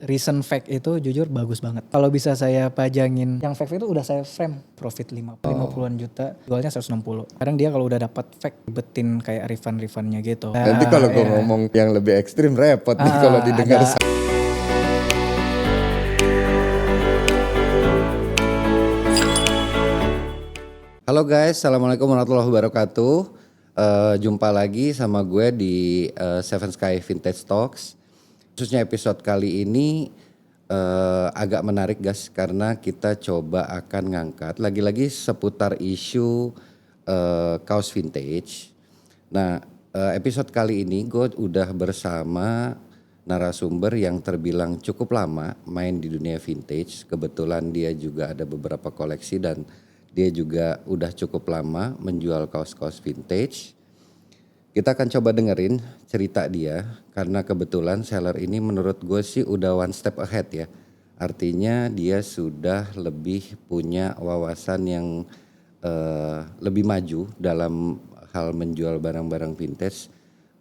recent fake itu jujur bagus banget. Kalau bisa saya pajangin yang fake itu udah saya frame profit 50-an juta, jualnya 160. Kadang dia kalau udah dapat fake betin kayak refund-refundnya gitu. Nanti kalau gue ngomong yang lebih ekstrim repot nih kalau didengar. Halo guys, assalamualaikum warahmatullahi wabarakatuh. Jumpa lagi sama gue di Seven Sky Vintage Talks. Khususnya episode kali ini agak menarik guys, karena kita coba akan ngangkat lagi-lagi seputar isu kaos vintage. Nah, episode kali ini gue udah bersama narasumber yang terbilang cukup lama main di dunia vintage. Kebetulan dia juga ada beberapa koleksi dan dia juga udah cukup lama menjual kaos-kaos vintage. Kita akan coba dengerin cerita dia, karena kebetulan seller ini menurut gue sih udah one step ahead ya. Artinya dia sudah lebih punya wawasan yang lebih maju dalam hal menjual barang-barang vintage,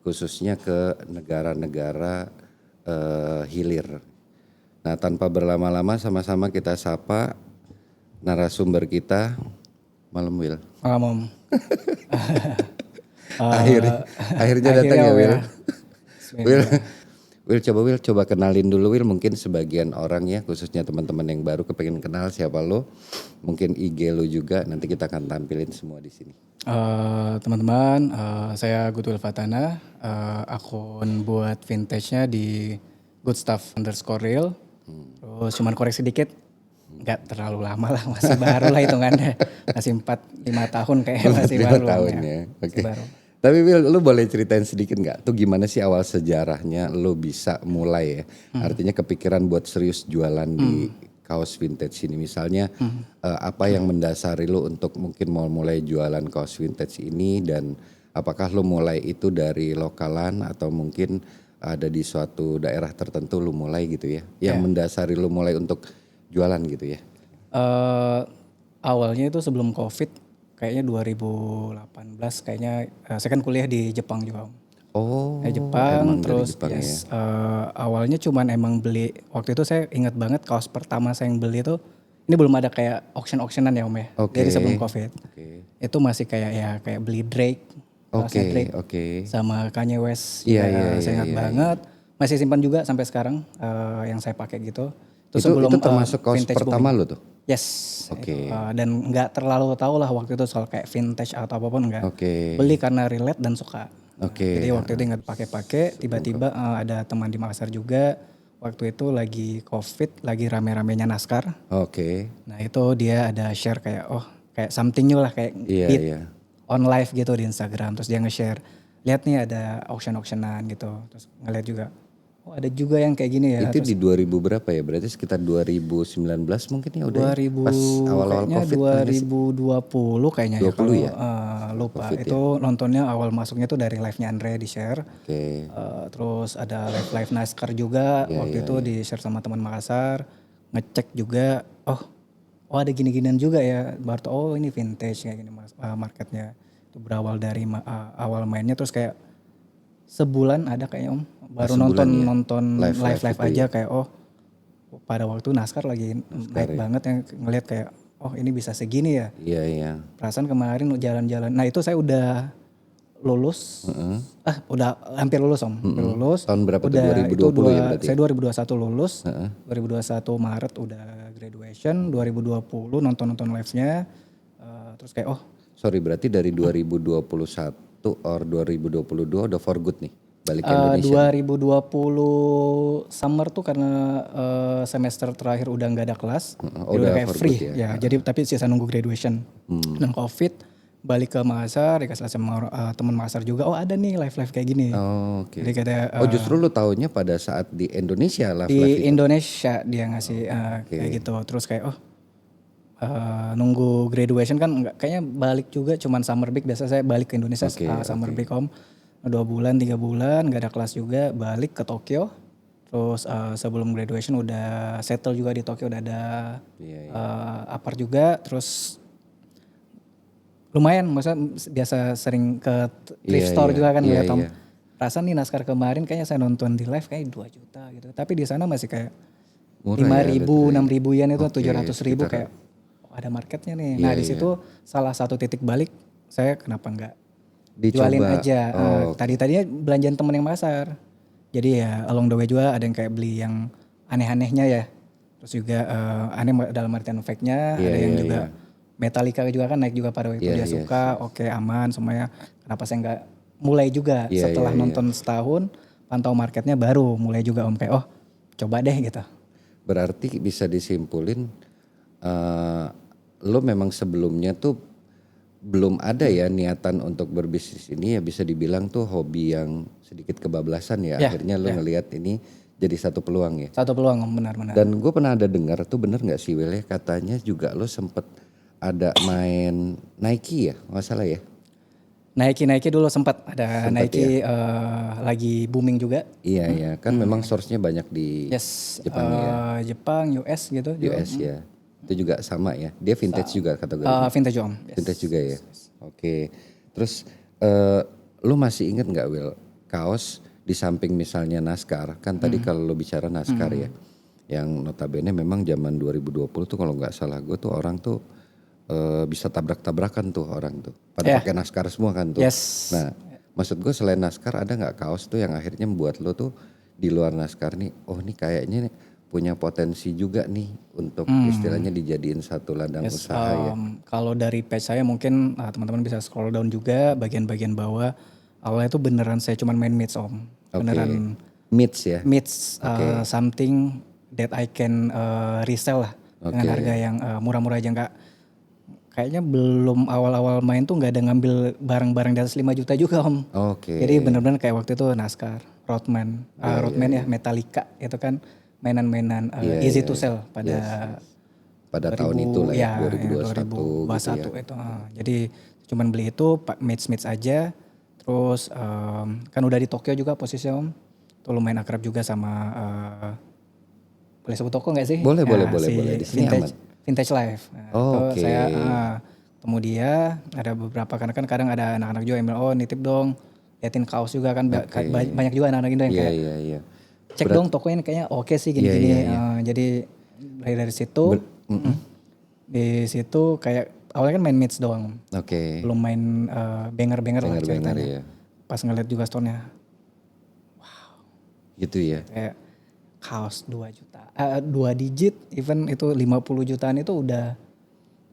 khususnya ke negara-negara hilir. Nah, tanpa berlama-lama sama-sama kita sapa narasumber kita, Malam Will. Malam. Akhirnya datang ya Will. Will coba kenalin dulu Will, mungkin sebagian orang ya, khususnya teman-teman yang baru kepengen kenal siapa lo, mungkin IG lo juga, nanti kita akan tampilin semua di sini. Teman-teman, saya Goodwill Fatana, akun buat vintage-nya di goodstuff_real. Terus cuman koreksi dikit, nggak terlalu lama lah, masih baru lah hitungannya, masih 4-5 tahun kayak masih 4-5 baru tahun ya. Oke. Tapi Will, lu boleh ceritain sedikit nggak tuh gimana sih awal sejarahnya lu bisa mulai ya? Artinya kepikiran buat serius jualan di kaos vintage ini, misalnya apa yang mendasari lu untuk mungkin mau mulai jualan kaos vintage ini, dan apakah lu mulai itu dari lokalan atau mungkin ada di suatu daerah tertentu lu mulai gitu ya? Yang mendasari lu mulai untuk jualan gitu ya? Awalnya itu sebelum COVID, kayaknya 2018 kayaknya saya kan kuliah di Jepang juga. Oh, Jepang, terus Jepang ya. awalnya cuman emang beli, waktu itu saya ingat banget kaos pertama saya yang beli itu, ini belum ada kayak auction-auctionan ya Om ya. Jadi sebelum COVID. Itu masih kayak beli Drake, kaosnya Drake sama Kanye West juga, saya ingat banget. Masih simpan juga sampai sekarang yang saya pakai gitu. Terus Itu termasuk kaos pertama lo tuh? Yes. Dan nggak terlalu tahu lah waktu itu soal kayak vintage atau apapun, enggak. Beli karena relate dan suka. Jadi waktu itu nggak pakai, tiba-tiba ada teman di Makassar juga. Waktu itu lagi COVID, lagi rame-ramenya NASCAR. Nah itu dia ada share kayak something new lah, kayak on live gitu di Instagram. Terus dia nge-share, lihat nih ada auction-auctionan gitu. Terus ngeliat juga, oh ada juga yang kayak gini ya. Itu terus, di 2000 berapa ya? Berarti sekitar 2019 mungkin ya udah 2000, pas awal-awal kayaknya COVID. 2020 kayaknya 20 ya kalau ya? lupa. COVID itu nontonnya awal masuknya tuh dari live-nya Andre di share. Terus ada live NASCAR juga waktu itu di share sama teman Makassar. Ngecek juga, oh ada gini-ginian juga ya. Baru ini vintage kayak gini marketnya. Itu berawal dari awal mainnya, terus kayak sebulan ada kayaknya Om. Baru nonton live aja kayak pada waktu NASCAR lagi naik banget, yang ngelihat kayak ini bisa segini ya. Iya. Perasaan kemarin jalan-jalan. Nah itu saya udah lulus. Udah hampir lulus Om. Hampir lulus. Tahun berapa tuh? 2020 ya berarti? Saya 2021 lulus. 2021 Maret udah graduation. 2020 nonton live-nya. Terus kayak sorry, berarti dari 2021 or 2022 udah for good nih balik ke Indonesia? 2020 summer tuh karena semester terakhir udah nggak ada kelas, udah kayak free ya. Jadi tapi sisa nunggu graduation. Dan COVID, balik ke Makassar, dikasih sama teman Makassar juga, ada nih live kayak gini. Jadi kata, justru lu taunya pada saat di Indonesia live di Indonesia dia ngasih kayak gitu. Terus kayak nunggu graduation kan kayaknya balik juga, cuman summer break. Biasa saya balik ke Indonesia summer break Om. 2 bulan 3 bulan gak ada kelas juga, balik ke Tokyo. Terus sebelum graduation udah settle juga di Tokyo, udah ada apart juga. Terus lumayan, maksudnya biasa sering ke thrift store juga kan, lihat Om. perasaan nih NASCAR kemarin kayaknya saya nonton di live kayak 2 juta gitu. Tapi di sana masih kayak Murah 5.000, ya, 6.000 yen itu, oke, 700.000 sekitar. kayak oh, ada marketnya nih. Iya, Nah di iya. situ salah satu titik balik saya kenapa nggak jualin Dicoba. aja. Oh, Tadinya belanjaan temen yang Makassar. Jadi ya along the way juga ada yang kayak beli yang aneh-anehnya ya. Terus juga aneh dalam artian fake-nya, iya, ada yang iya, iya. juga Metallica juga kan naik juga pada waktu itu Iya, dia iya, suka, oke aman semuanya. Kenapa saya nggak mulai juga iya, iya, setelah iya. nonton setahun, pantau marketnya baru mulai juga om kayak oh coba deh gitu. Berarti bisa disimpulin eh lo memang sebelumnya tuh belum ada ya niatan untuk berbisnis ini, ya bisa dibilang tuh hobi yang sedikit kebablasan ya. Ya, Akhirnya lo ya. ngelihat ini jadi satu peluang ya. Satu peluang om benar-benar. Dan gue pernah ada dengar tuh, bener nggak sih Will ya, katanya juga lo sempet ada main Nike ya, nggak salah ya? Nike dulu sempat ada Sempat ya. Nike lagi booming juga. Iya ya, kan memang source-nya banyak di Yes, Jepang ya, Jepang, US gitu juga. US ya. Itu juga sama ya. Dia vintage juga kategorinya. Vintage om. Yes. Vintage juga ya. Oke. Terus lu masih inget nggak Will, kaos di samping misalnya NASCAR, kan tadi kalau lu bicara NASCAR ya, yang notabene memang zaman 2020 tuh kalau nggak salah gue tuh orang tuh bisa tabrak-tabrakan tuh orang tuh. Pada Ya. pakai NASCAR semua kan tuh. Yes. Nah, maksud gue selain NASCAR ada nggak kaos tuh yang akhirnya membuat lo tuh di luar NASCAR nih, oh nih kayaknya nih punya potensi juga nih untuk istilahnya dijadiin satu ladang usaha ya. Kalau dari page saya mungkin teman-teman bisa scroll down juga bagian-bagian bawah. Awalnya itu beneran saya cuman main mids om. Beneran Mids ya. mids something that I can resell lah. Dengan harga yang murah-murah aja nggak. Kayaknya belum awal-awal main tuh nggak ada ngambil barang-barang di atas 5 juta juga om. Oke. Jadi bener-bener kayak waktu itu NASCAR, Roadman, Roadman ya, Metallica itu kan mainan-mainan easy to sell pada Pada tahun itu lah ya, 2021 gitu ya. 2021 itu. Jadi cuman beli itu match aja. Terus kan udah di Tokyo juga posisinya om. Tuh lumayan akrab juga sama boleh sebut toko nggak sih? Boleh, boleh, Si boleh. Di sini aman. Vintage Life. Nah, Oh, itu saya ketemu dia, ada beberapa karena kan kadang ada anak-anak juga yang bilang oh nitip dong, liatin kaos juga kan banyak juga anak-anak Indo yang Iya, kayak iya, iya. cek dong tokonya kayaknya oke sih gini-gini. Jadi dari situ di situ kayak awalnya kan main mids doang, Oke. belum main banger-banger lah Banger-banger ceritanya. ya. Pas ngeliat juga store-nya Gitu ya. kayak kaos 2 juta, 2 digit, even itu 50 jutaan itu udah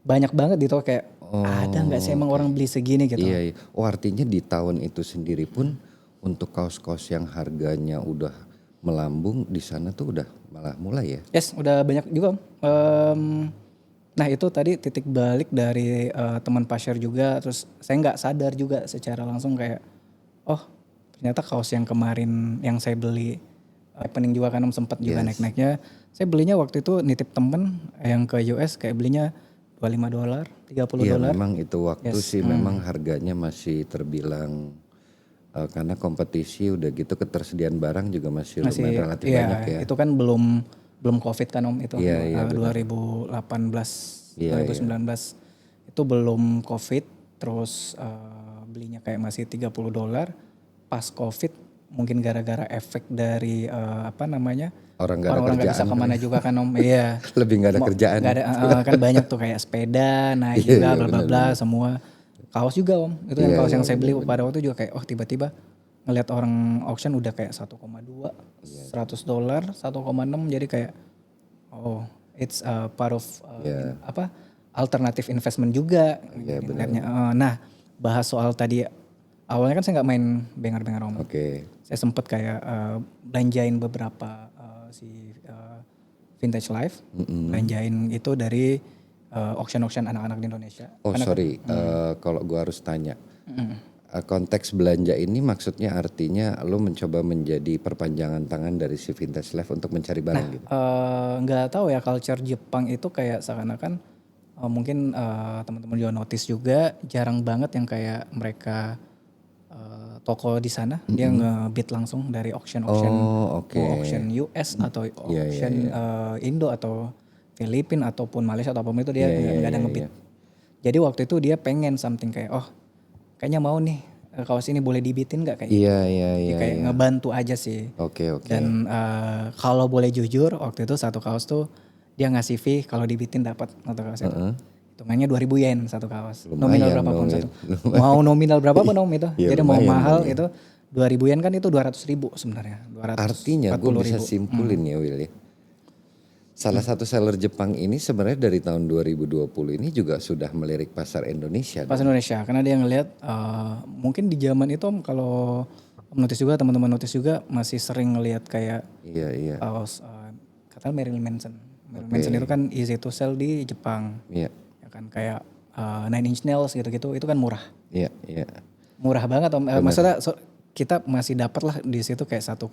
banyak banget di toko kayak ada nggak sih emang orang beli segini gitu. Iya, iya. Oh artinya di tahun itu sendiri pun untuk kaos-kaos yang harganya udah melambung di sana tuh udah malah mulai ya. Yes, udah banyak juga om. Nah itu tadi titik balik dari teman pasar juga, terus saya nggak sadar juga secara langsung kayak, oh ternyata kaos yang kemarin yang saya beli happening juga kan om sempat juga naik-naiknya. Saya belinya waktu itu nitip temen yang ke US kayak belinya $25, $30. Iya memang itu waktu sih memang harganya masih terbilang karena kompetisi udah gitu ketersediaan barang juga masih lumayan relatif banyak ya. Itu kan belum COVID kan om itu. Iya, 2018, 2019 itu belum COVID, terus belinya kayak masih $30. Pas COVID mungkin gara-gara efek dari Orang gak ada orang nggak bisa kerjaan. kemana juga kan om. Iya. Lebih gak ada kerjaan. Nggak ada kan banyak tuh kayak sepeda naik juga bla bla bla semua. Kaos juga om. Itu yang kaos yang saya beli pada waktu juga kayak oh tiba-tiba ngelihat orang auction udah kayak 1,2, $100, 1,6 jadi kayak oh it's a part of alternative investment juga. Ngeliatnya. Nah bahas soal tadi awalnya kan saya nggak main banger-banger om. Saya sempet kayak belanjain beberapa si Vintage Life, belanjain itu dari auction-auction anak-anak di Indonesia. Oh sorry, kalau gue harus tanya, konteks belanja ini maksudnya artinya lo mencoba menjadi perpanjangan tangan dari si Vintage Life untuk mencari barang gitu? Nggak tahu ya culture Jepang itu kayak seakan-akan mungkin teman-teman juga notice juga jarang banget yang kayak mereka toko di sana dia nge-bid langsung dari auction mau auction US atau auction Indo atau Filipina ataupun Malaysia ataupun itu dia nggak ada nge-bid. Jadi waktu itu dia pengen something kayak oh kayaknya mau nih kaos ini boleh dibitin nggak kayak gitu. Iya, Jadi kayak ngebantu aja sih. Oke. Dan kalau boleh jujur waktu itu satu kaos tuh dia ngasih fee kalau dibitin dapat satu kaos itu. Hitungannya 2.000 yen satu kaos. Nominal Lumayan berapapun dong, satu. Mau nominal berapapun om itu. Iya, Jadi mau lumayan mahal dong ya. itu 2.000 yen kan itu 200.000 sebenarnya. Artinya gue bisa simpulin ya Will ya. Salah satu seller Jepang ini sebenarnya dari tahun 2020 ini juga sudah melirik pasar Indonesia. Pas Indonesia karena dia ngelihat mungkin di zaman itu om kalau om notice juga teman-teman notice juga masih sering ngelihat kayak Iya. kaos kata Marilyn Manson. Marilyn Manson itu kan easy to sell di Jepang. Iya. Ya kan kayak Nine Inch Nails gitu-gitu itu kan murah. Iya. Murah banget om. Maksudnya kita masih dapat lah di situ kayak 1,5.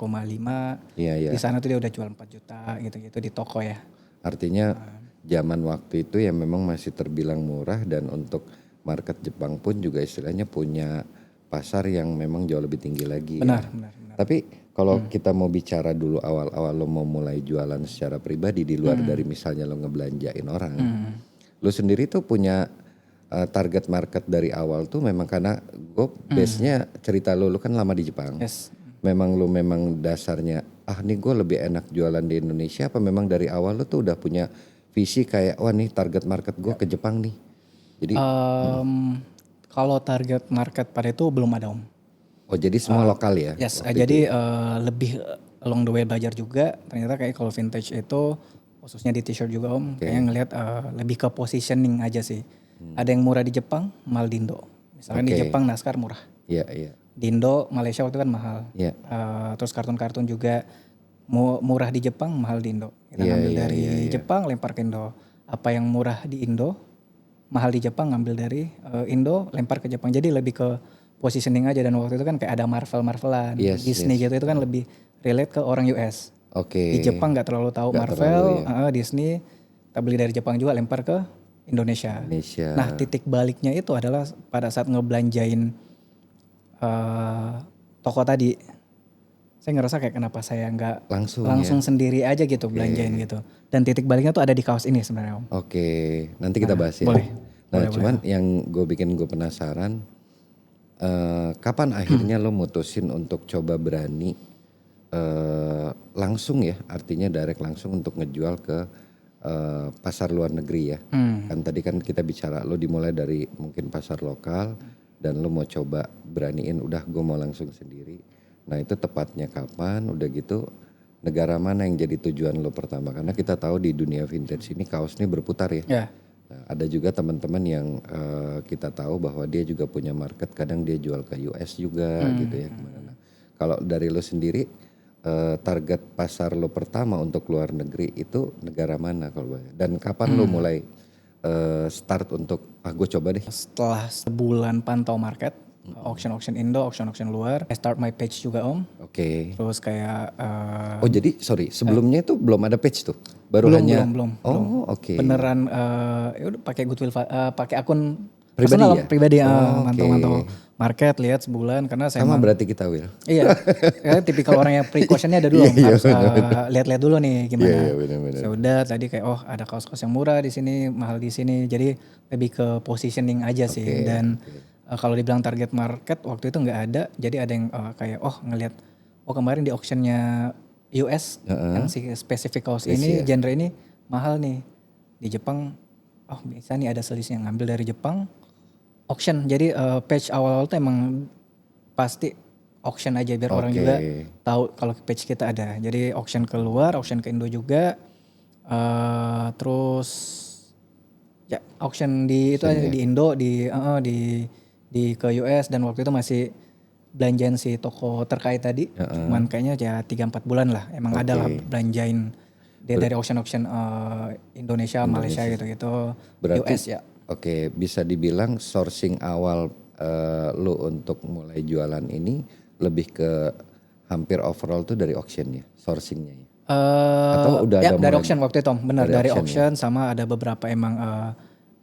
Iya. Di sana tuh dia udah jual 4 juta gitu-gitu di toko ya. Artinya zaman waktu itu ya memang masih terbilang murah dan untuk market Jepang pun juga istilahnya punya pasar yang memang jauh lebih tinggi lagi. Benar. Tapi kalau kita mau bicara dulu awal-awal lo mau mulai jualan secara pribadi di luar dari misalnya lo ngebelanjain orang. Lo sendiri tuh punya target market dari awal tuh memang karena gue base-nya cerita lo kan lama di Jepang. Yes. Memang dasarnya nih gue lebih enak jualan di Indonesia apa memang dari awal lo tuh udah punya visi kayak wah nih target market gue ke Jepang nih. Jadi kalau target market pada itu belum ada om. oh jadi semua lokal ya? Yes, jadi lebih along the way belajar juga. Ternyata kayak kalau vintage itu khususnya di t-shirt juga om, kayaknya ngelihat lebih ke positioning aja sih. Ada yang murah di Jepang, mahal di Indo. Misalkan di Jepang NASCAR murah. Iya. Di Indo, Malaysia waktu itu kan mahal. Iya. Terus kartun-kartun juga murah di Jepang, mahal di Indo. Kita ngambil dari Jepang, lempar ke Indo. Apa yang murah di Indo, mahal di Jepang, ngambil dari Indo, lempar ke Jepang. Jadi lebih ke positioning aja. Dan waktu itu kan kayak ada Marvelan, Disney gitu. Itu kan lebih relate ke orang US. Oke. Di Jepang gak terlalu tahu Marvel, Disney. Kita beli dari Jepang juga, lempar ke Indonesia. Nah titik baliknya itu adalah pada saat ngebelanjain toko tadi. Saya ngerasa kayak kenapa saya nggak langsung sendiri aja gitu belanjain gitu. Dan titik baliknya tuh ada di kaos ini sebenarnya om. Oke, nanti kita bahas ya. Boleh. Cuman yang gue bikin gue penasaran, kapan akhirnya lo mutusin untuk coba berani langsung ya, artinya direct langsung untuk ngejual ke pasar luar negeri ya. Kan tadi kan kita bicara lo dimulai dari mungkin pasar lokal dan lo mau coba beraniin udah gue mau langsung sendiri. Nah itu tepatnya kapan, udah gitu negara mana yang jadi tujuan lo pertama? Karena kita tahu di dunia vintage ini kaos ini berputar ya. Yeah. Nah, ada juga teman-teman yang kita tahu bahwa dia juga punya market, kadang dia jual ke US juga gitu ya. Kemana. Kalau dari lo sendiri target pasar lo pertama untuk luar negeri itu negara mana kalau boleh? Dan kapan lo mulai start untuk gue coba deh? Setelah sebulan pantau market, auction Indo, auction luar, I start my page juga om. Oke. Terus kayak oh jadi sorry sebelumnya itu belum ada page tuh, baru belum. Oh oke. Beneran ya udah pakai Goodwill, pakai akun pribadi ya? Pribadi mantau market, lihat sebulan karena saya sama berarti kita Will. Iya, ya, tipikal orang yang precautionnya ada dulu, harus lihat-lihat dulu nih gimana. Bener. Ya udah tadi kayak ada kaos-kaos yang murah di sini, mahal di sini, jadi lebih ke positioning aja sih. Dan kalau dibilang target market waktu itu nggak ada, jadi ada yang kayak ngelihat kemarin di auctionnya US yang si spesifik kaos ini, genre ini mahal nih di Jepang. Bisa nih ada selisih yang ngambil dari Jepang. Auction, jadi page awal-awal tuh emang pasti auction aja biar orang juga tahu kalau page kita ada. Jadi auction keluar, auction ke Indo juga, terus ya auction di itu aja di Indo, di ke US dan waktu itu masih belanjain si toko terkait tadi, cuman kayaknya ya 3-4 bulan lah, emang ada lah belanjain dari auction Indonesia, Malaysia gitu-gitu, US ya. Oke, bisa dibilang sourcing awal lu untuk mulai jualan ini lebih ke hampir overall tuh dari auction ya, sourcingnya ya? Atau udah ada dari auction waktu itu, benar dari auction ya? sama ada beberapa emang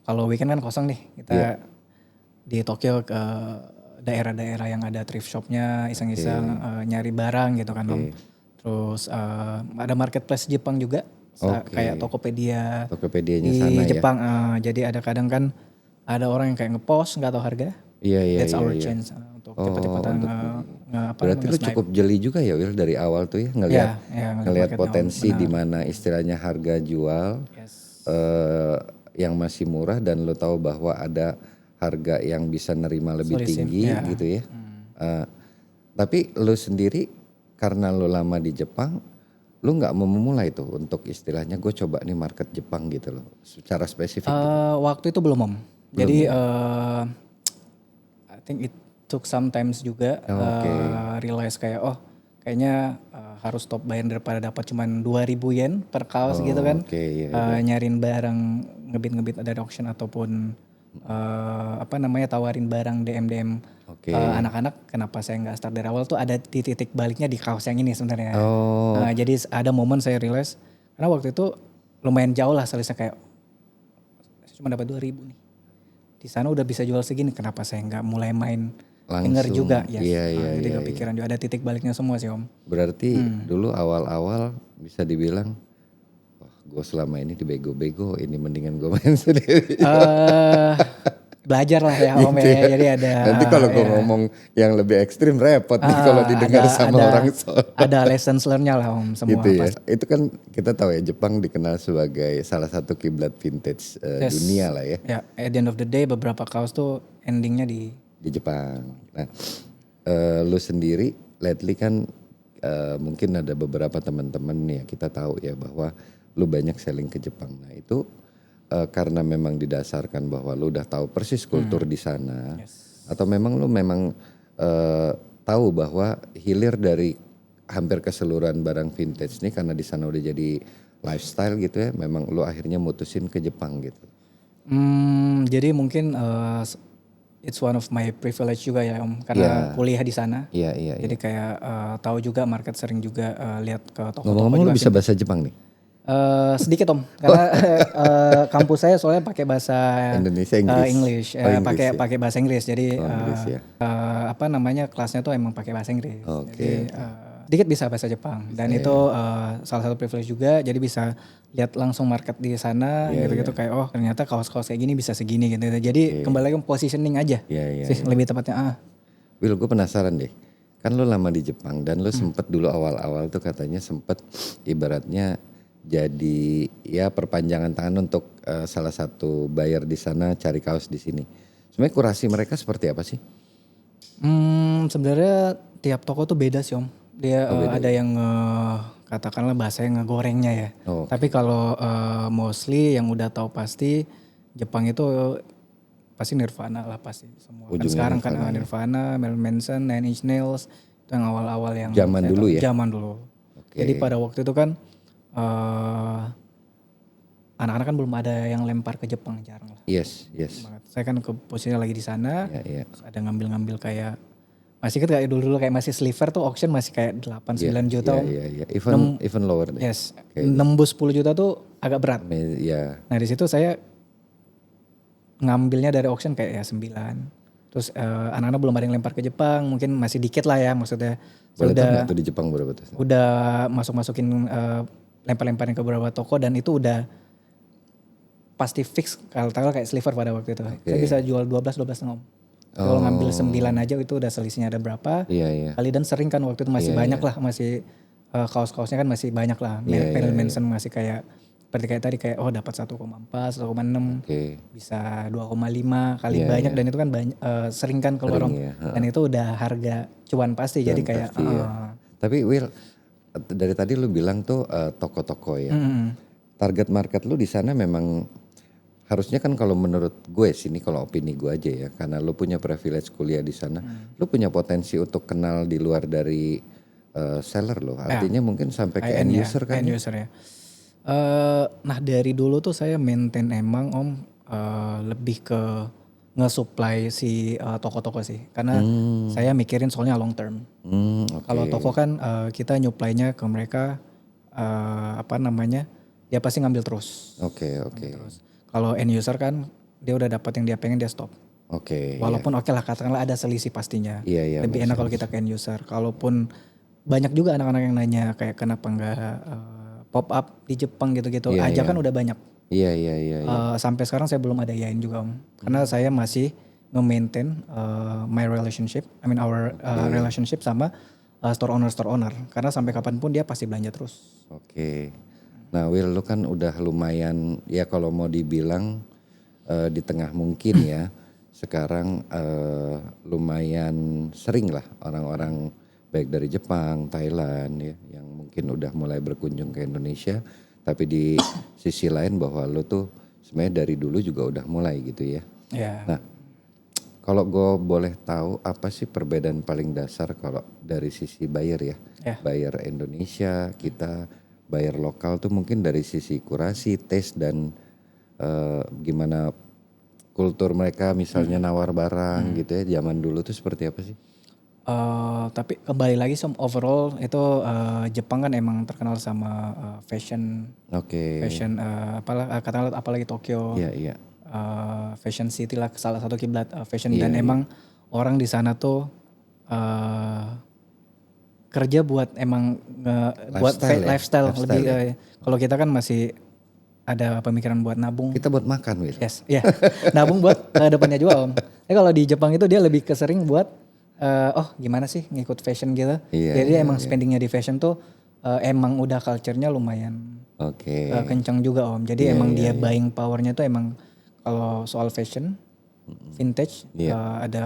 kalau weekend kan kosong nih, kita di Tokyo ke daerah-daerah yang ada thrift shopnya, iseng-iseng nyari barang gitu kan om. Terus ada marketplace Jepang juga. Kayak Tokopedia di sana Jepang jadi ada kadang kan ada orang yang kayak ngepost nggak tahu harga. Iya. That's our chance untuk cepet-cepetan Berarti lu cukup jeli juga ya Will dari awal tuh ya ngelihat ngelihat potensi di mana istilahnya harga jual yang masih murah dan lu tahu bahwa ada harga yang bisa nerima lebih tinggi gitu ya. Tapi lu sendiri karena lu lama di Jepang, lu nggak mau memulai tuh untuk istilahnya gue coba nih market Jepang gitu loh, secara spesifik. Waktu itu belum Om. Jadi I think it took some times juga realize kayak kayaknya harus stop bayar daripada dapat cuman 2.000 yen per kaos gitu kan. Nyariin barang ngebit dari auction ataupun tawarin barang DM anak-anak. Kenapa saya nggak start dari awal tuh ada di titik baliknya di kaos yang ini sebenarnya. Jadi ada momen saya realize karena waktu itu lumayan jauh lah selisihnya kayak saya cuma dapat 2.000 nih. Di sana udah bisa jual segini, kenapa saya nggak mulai main denger juga ya. Jadi kepikiran juga ada titik baliknya semua sih Om. Berarti dulu awal-awal bisa dibilang gue selama ini dibego-bego, ini mendingan gue main sendiri. Belajar lah ya Om ya. Jadi ada. Nanti kalau gue ngomong yang lebih ekstrim repot nih kalau didengar sama orang soal. Ada lessons learn-nya lah Om semua. Gitu ya. Itu kan kita tahu ya Jepang dikenal sebagai salah satu kiblat vintage dunia lah ya. Ya, at the end of the day beberapa kaos tuh endingnya di Jepang. Nah, lu sendiri lately kan mungkin ada beberapa teman-teman nih ya kita tahu ya bahwa lu banyak selling ke Jepang. Nah itu karena memang didasarkan bahwa lu udah tahu persis kultur di sana, atau memang lu tahu bahwa hilir dari hampir keseluruhan barang vintage nih karena di sana udah jadi lifestyle gitu ya, memang lu akhirnya mutusin ke Jepang gitu. Jadi mungkin it's one of my privilege juga ya Om, karena kuliah di sana. Jadi kayak tahu juga market, sering juga lihat ke toko-toko. Ngomong-ngomong lu bisa bahasa Jepang nih? Sedikit Om, karena kampus saya soalnya pakai bahasa Indonesia English, pakai bahasa Inggris. Jadi kelasnya tuh emang pakai bahasa Inggris. Jadi dikit bisa bahasa Jepang dan itu salah satu privilege juga. Jadi bisa lihat langsung market di sana gitu kayak ternyata kaos-kaos kayak gini bisa segini gitu. Jadi kembali lagi positioning aja sih lebih tepatnya. Will, gue penasaran deh. Kan lu lama di Jepang dan lu sempet dulu awal-awal tuh katanya sempet ibaratnya jadi ya perpanjangan tangan untuk salah satu buyer di sana cari kaos di sini. Sebenarnya kurasi mereka seperti apa sih? Sebenarnya tiap toko tuh beda sih Om. Dia ada yang katakanlah bahasanya ngegorengnya ya. Tapi kalau mostly yang udah tahu pasti Jepang itu pasti Nirvana lah pasti semua. Kan sekarang kan Nirvana, Marilyn Manson, Nine Inch Nails itu yang awal-awal yang zaman dulu ya. Zaman dulu. Jadi pada waktu itu kan anak-anak kan belum ada yang lempar ke Jepang, jarang lah. Yes. Saya kan ke posisinya lagi di sana. Terus ada ngambil-ngambil kayak masih kayak dulu kayak masih sliver tuh auction masih kayak 8-9 juta. Iya. Even lower deh. Yes. Nembus 10 juta tuh agak berat. Nah di situ saya ngambilnya dari auction kayak ya 9. Terus anak-anak belum ada yang lempar ke Jepang, mungkin masih dikit lah ya maksudnya. Boleh tahu nggak tuh di Jepang berapa tuh? Udah masukin lempar-lemparin ke beberapa toko dan itu udah pasti fix kalau kayak sliver pada waktu itu. Saya bisa jual 12,5 Om. Kalau ngambil 9 aja itu udah selisihnya ada berapa. Kali dan sering kan waktu itu masih banyak lah, masih kaos-kaosnya kan masih banyak lah. Marilyn Manson masih kayak seperti kayak tadi kayak dapat 1,4, 1,6, bisa 2,5 kali banyak dan itu kan banyak, sering kan keluar Om. Dan itu udah harga cuan pasti jadi kayak. Tapi Will, dari tadi lu bilang tuh toko-toko ya. Target market lu di sana memang harusnya kan kalau menurut gue sih, ini kalau opini gue aja ya, karena lu punya privilege kuliah di sana, lu punya potensi untuk kenal di luar dari seller lo. Artinya mungkin sampai ke end user kan? End user ya. Nah dari dulu tuh saya maintain emang Om lebih ke nge-supply si toko-toko sih, karena saya mikirin soalnya long term. Kalau toko kan kita nyuplainya ke mereka dia pasti ngambil terus. Oke. Kalau end user kan dia udah dapat yang dia pengen, dia stop. Walaupun oke lah katakanlah ada selisih pastinya. Lebih enak kalau kita ke end user. Kalaupun banyak juga anak-anak yang nanya kayak kenapa nggak pop up di Jepang gitu-gitu aja kan udah banyak. Iya. Sampai sekarang saya belum ada yain juga Om. Karena saya masih nge-maintain my relationship, our relationship sama store owner. Karena sampai kapanpun dia pasti belanja terus. Oke. Nah Will, lu kan udah lumayan ya kalau mau dibilang di tengah mungkin ya. Sekarang lumayan sering lah orang-orang baik dari Jepang, Thailand ya, yang mungkin udah mulai berkunjung ke Indonesia. Tapi di sisi lain bahwa lu tuh sebenarnya dari dulu juga udah mulai gitu ya. Ya. Nah kalau gue boleh tahu apa sih perbedaan paling dasar kalau dari sisi buyer ya. Buyer Indonesia, kita buyer lokal tuh mungkin dari sisi kurasi, taste dan gimana kultur mereka misalnya nawar barang gitu ya. Zaman dulu tuh seperti apa sih? Tapi kembali lagi overall itu Jepang kan emang terkenal sama fashion, fashion katakanlah apalagi Tokyo, Iya. fashion city lah, salah satu kiblat fashion dan emang orang di sana tuh kerja buat emang buat lifestyle lebih. Kalau kita kan masih ada pemikiran buat nabung. Kita buat makan, Will. Yes, ya. Nabung buat ke depannya juga, Om. Tapi kalau di Jepang itu dia lebih kesering buat gimana sih ngikut fashion gitu. Jadi emang spendingnya di fashion tuh emang udah culture-nya lumayan kencang juga, Om. Jadi emang dia buying power-nya tuh emang kalau soal fashion, vintage, ada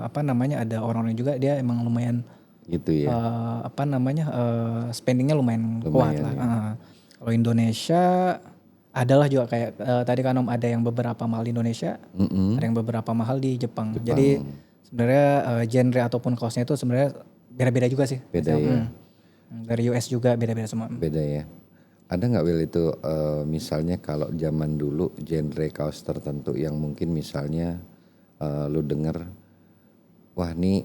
ada orang-orang juga dia emang lumayan gitu ya. spendingnya lumayan kuat lah. Kalau Indonesia adalah juga kayak tadi kan Om ada yang beberapa mahal di Indonesia, ada yang beberapa mahal di Jepang. Jadi sebenarnya genre ataupun kaosnya itu sebenarnya beda-beda juga sih. Beda ya. Dari US juga beda-beda semua. Beda ya. Ada nggak Will itu misalnya kalau zaman dulu genre kaos tertentu yang mungkin misalnya lu denger, wah nih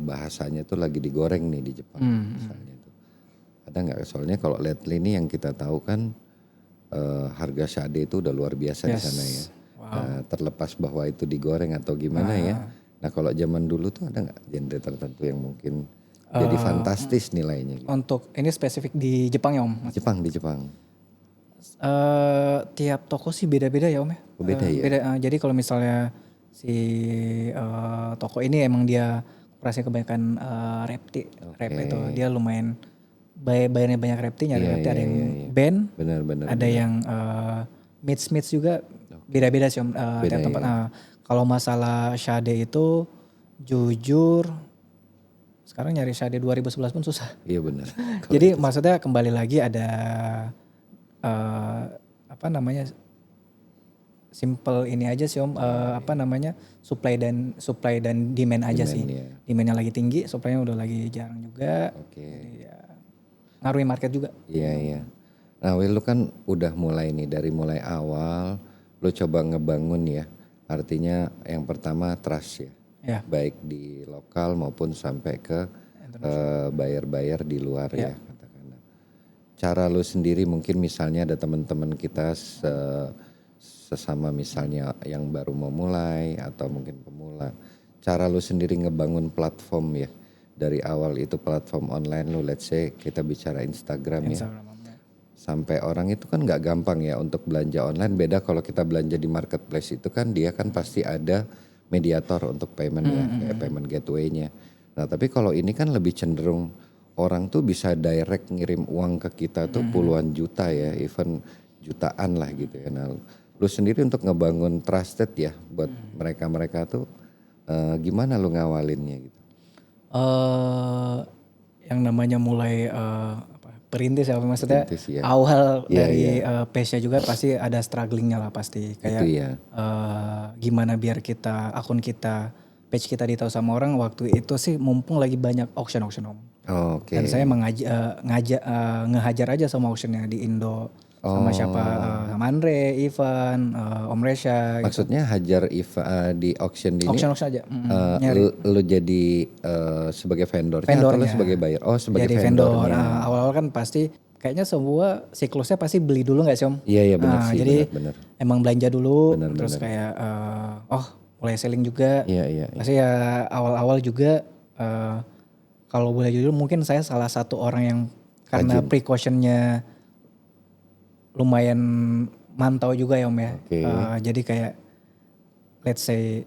bahasanya tuh lagi digoreng nih di Jepang misalnya tuh. Ada nggak? Soalnya kalau lately nih yang kita tahu kan harga shade itu udah luar biasa di sana ya. Terlepas bahwa itu digoreng atau gimana ya. Nah kalau zaman dulu tuh ada nggak genre tertentu yang mungkin jadi fantastis nilainya? Gitu? Untuk ini spesifik di Jepang ya Om? Di Jepang. Tiap toko sih beda-beda ya Om ya. Beda ya. Jadi kalau misalnya si toko ini emang dia operasi kebanyakan repti, rep itu dia lumayan bayarnya banyak repti, nyari repti ada yang band, ada yang mix juga beda-beda sih Om tiap tempat. Kalau masalah shade itu jujur sekarang nyari shade 2011 pun susah. Iya benar. Jadi maksudnya kembali lagi ada simple ini aja sih Om, supply dan demand aja sih. Ya. Demandnya lagi tinggi, supply-nya udah lagi jarang juga. Jadi ya, ngaruhi market juga. Iya. Nah Will lu kan udah mulai nih dari mulai awal lu coba ngebangun ya. Artinya yang pertama trust ya. Baik di lokal maupun sampai ke buyer-buyer di luar ya katakanlah. Cara lu sendiri mungkin misalnya ada teman-teman kita sesama misalnya yang baru mau mulai atau mungkin pemula. Cara lu sendiri ngebangun platform ya. Dari awal itu platform online lu, let's say kita bicara Instagram ya. Sampai orang itu kan nggak gampang ya untuk belanja online. Beda kalau kita belanja di marketplace itu kan dia kan pasti ada mediator untuk payment ya, kayak payment gateway-nya. Nah tapi kalau ini kan lebih cenderung orang tuh bisa direct ngirim uang ke kita tuh puluhan juta ya, even jutaan lah gitu ya. Nah lu sendiri untuk ngebangun trusted ya buat mereka-mereka tuh gimana lu ngawalinnya gitu? Yang namanya mulai perintis ya maksudnya awal dari page-nya juga pasti ada strugglingnya lah pasti kayak gimana biar akun kita page kita ditahu sama orang. Waktu itu sih mumpung lagi banyak auction Om. Dan saya ngehajar aja sama auctionnya di Indo sama siapa, sama Andre, Ivan, Om Resha. Maksudnya gitu. Hajar di auction ini? Auction aja. Lu jadi sebagai vendornya atau lu sebagai buyer? Oh sebagai jadi vendor. Awal-awal kan pasti kayaknya semua siklusnya pasti beli dulu gak sih Om? Iya benar sih. Jadi benar. emang belanja dulu terus kayak mulai selling juga. Iya. Pasti ya awal-awal juga kalau boleh jujur mungkin saya salah satu orang yang karena precautionnya lumayan mantau juga ya Om ya. Jadi kayak let's say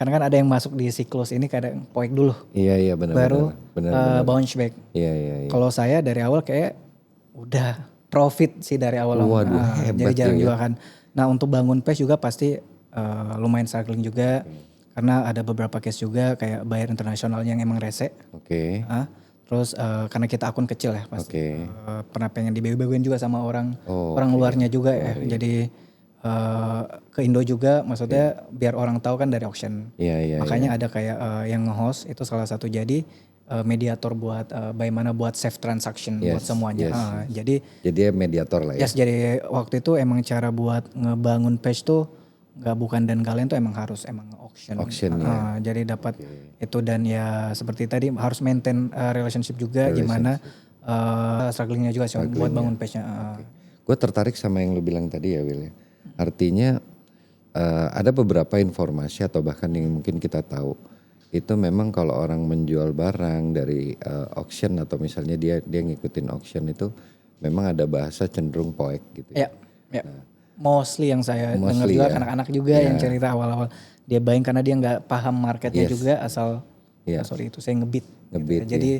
Karena kan ada yang masuk di siklus ini kadang poik dulu, Iya benar baru benar. bounce back. Iya. Kalau saya dari awal kayak udah profit sih dari awal Om. Waduh, hebat Jadi jarang ya. juga kan. Nah untuk bangun pace juga pasti lumayan struggling juga. Karena ada beberapa case juga kayak buyer internasional yang emang rese. Oke. Terus karena kita akun kecil ya pasti. Oke. Pernah pengen dibego-begoin juga sama orang Oke. luarnya juga ya. Jadi ke Indo juga maksudnya biar orang tahu kan dari auction. Iya. Makanya ada kayak yang nge-host itu salah satu jadi mediator buat bagaimana buat safe transaction buat semuanya. Jadi dia mediator lah ya. yes, jadi waktu itu emang cara buat ngebangun page tuh nggak bukan dan kalian tuh emang harus emang auction. Jadi dapat itu dan ya seperti tadi harus maintain relationship juga gimana strugglingnya juga sih buat bangun page-nya. Gue tertarik sama yang lu bilang tadi ya Will ya. Artinya ada beberapa informasi atau bahkan yang mungkin kita tahu itu memang kalau orang menjual barang dari auction atau misalnya dia ngikutin auction itu memang ada bahasa cenderung poek gitu ya. Ya. Mostly yang saya dengar juga anak-anak juga yang cerita awal-awal dia buying karena dia nggak paham marketnya juga asal sorry itu saya ngebit. Gitu. Jadi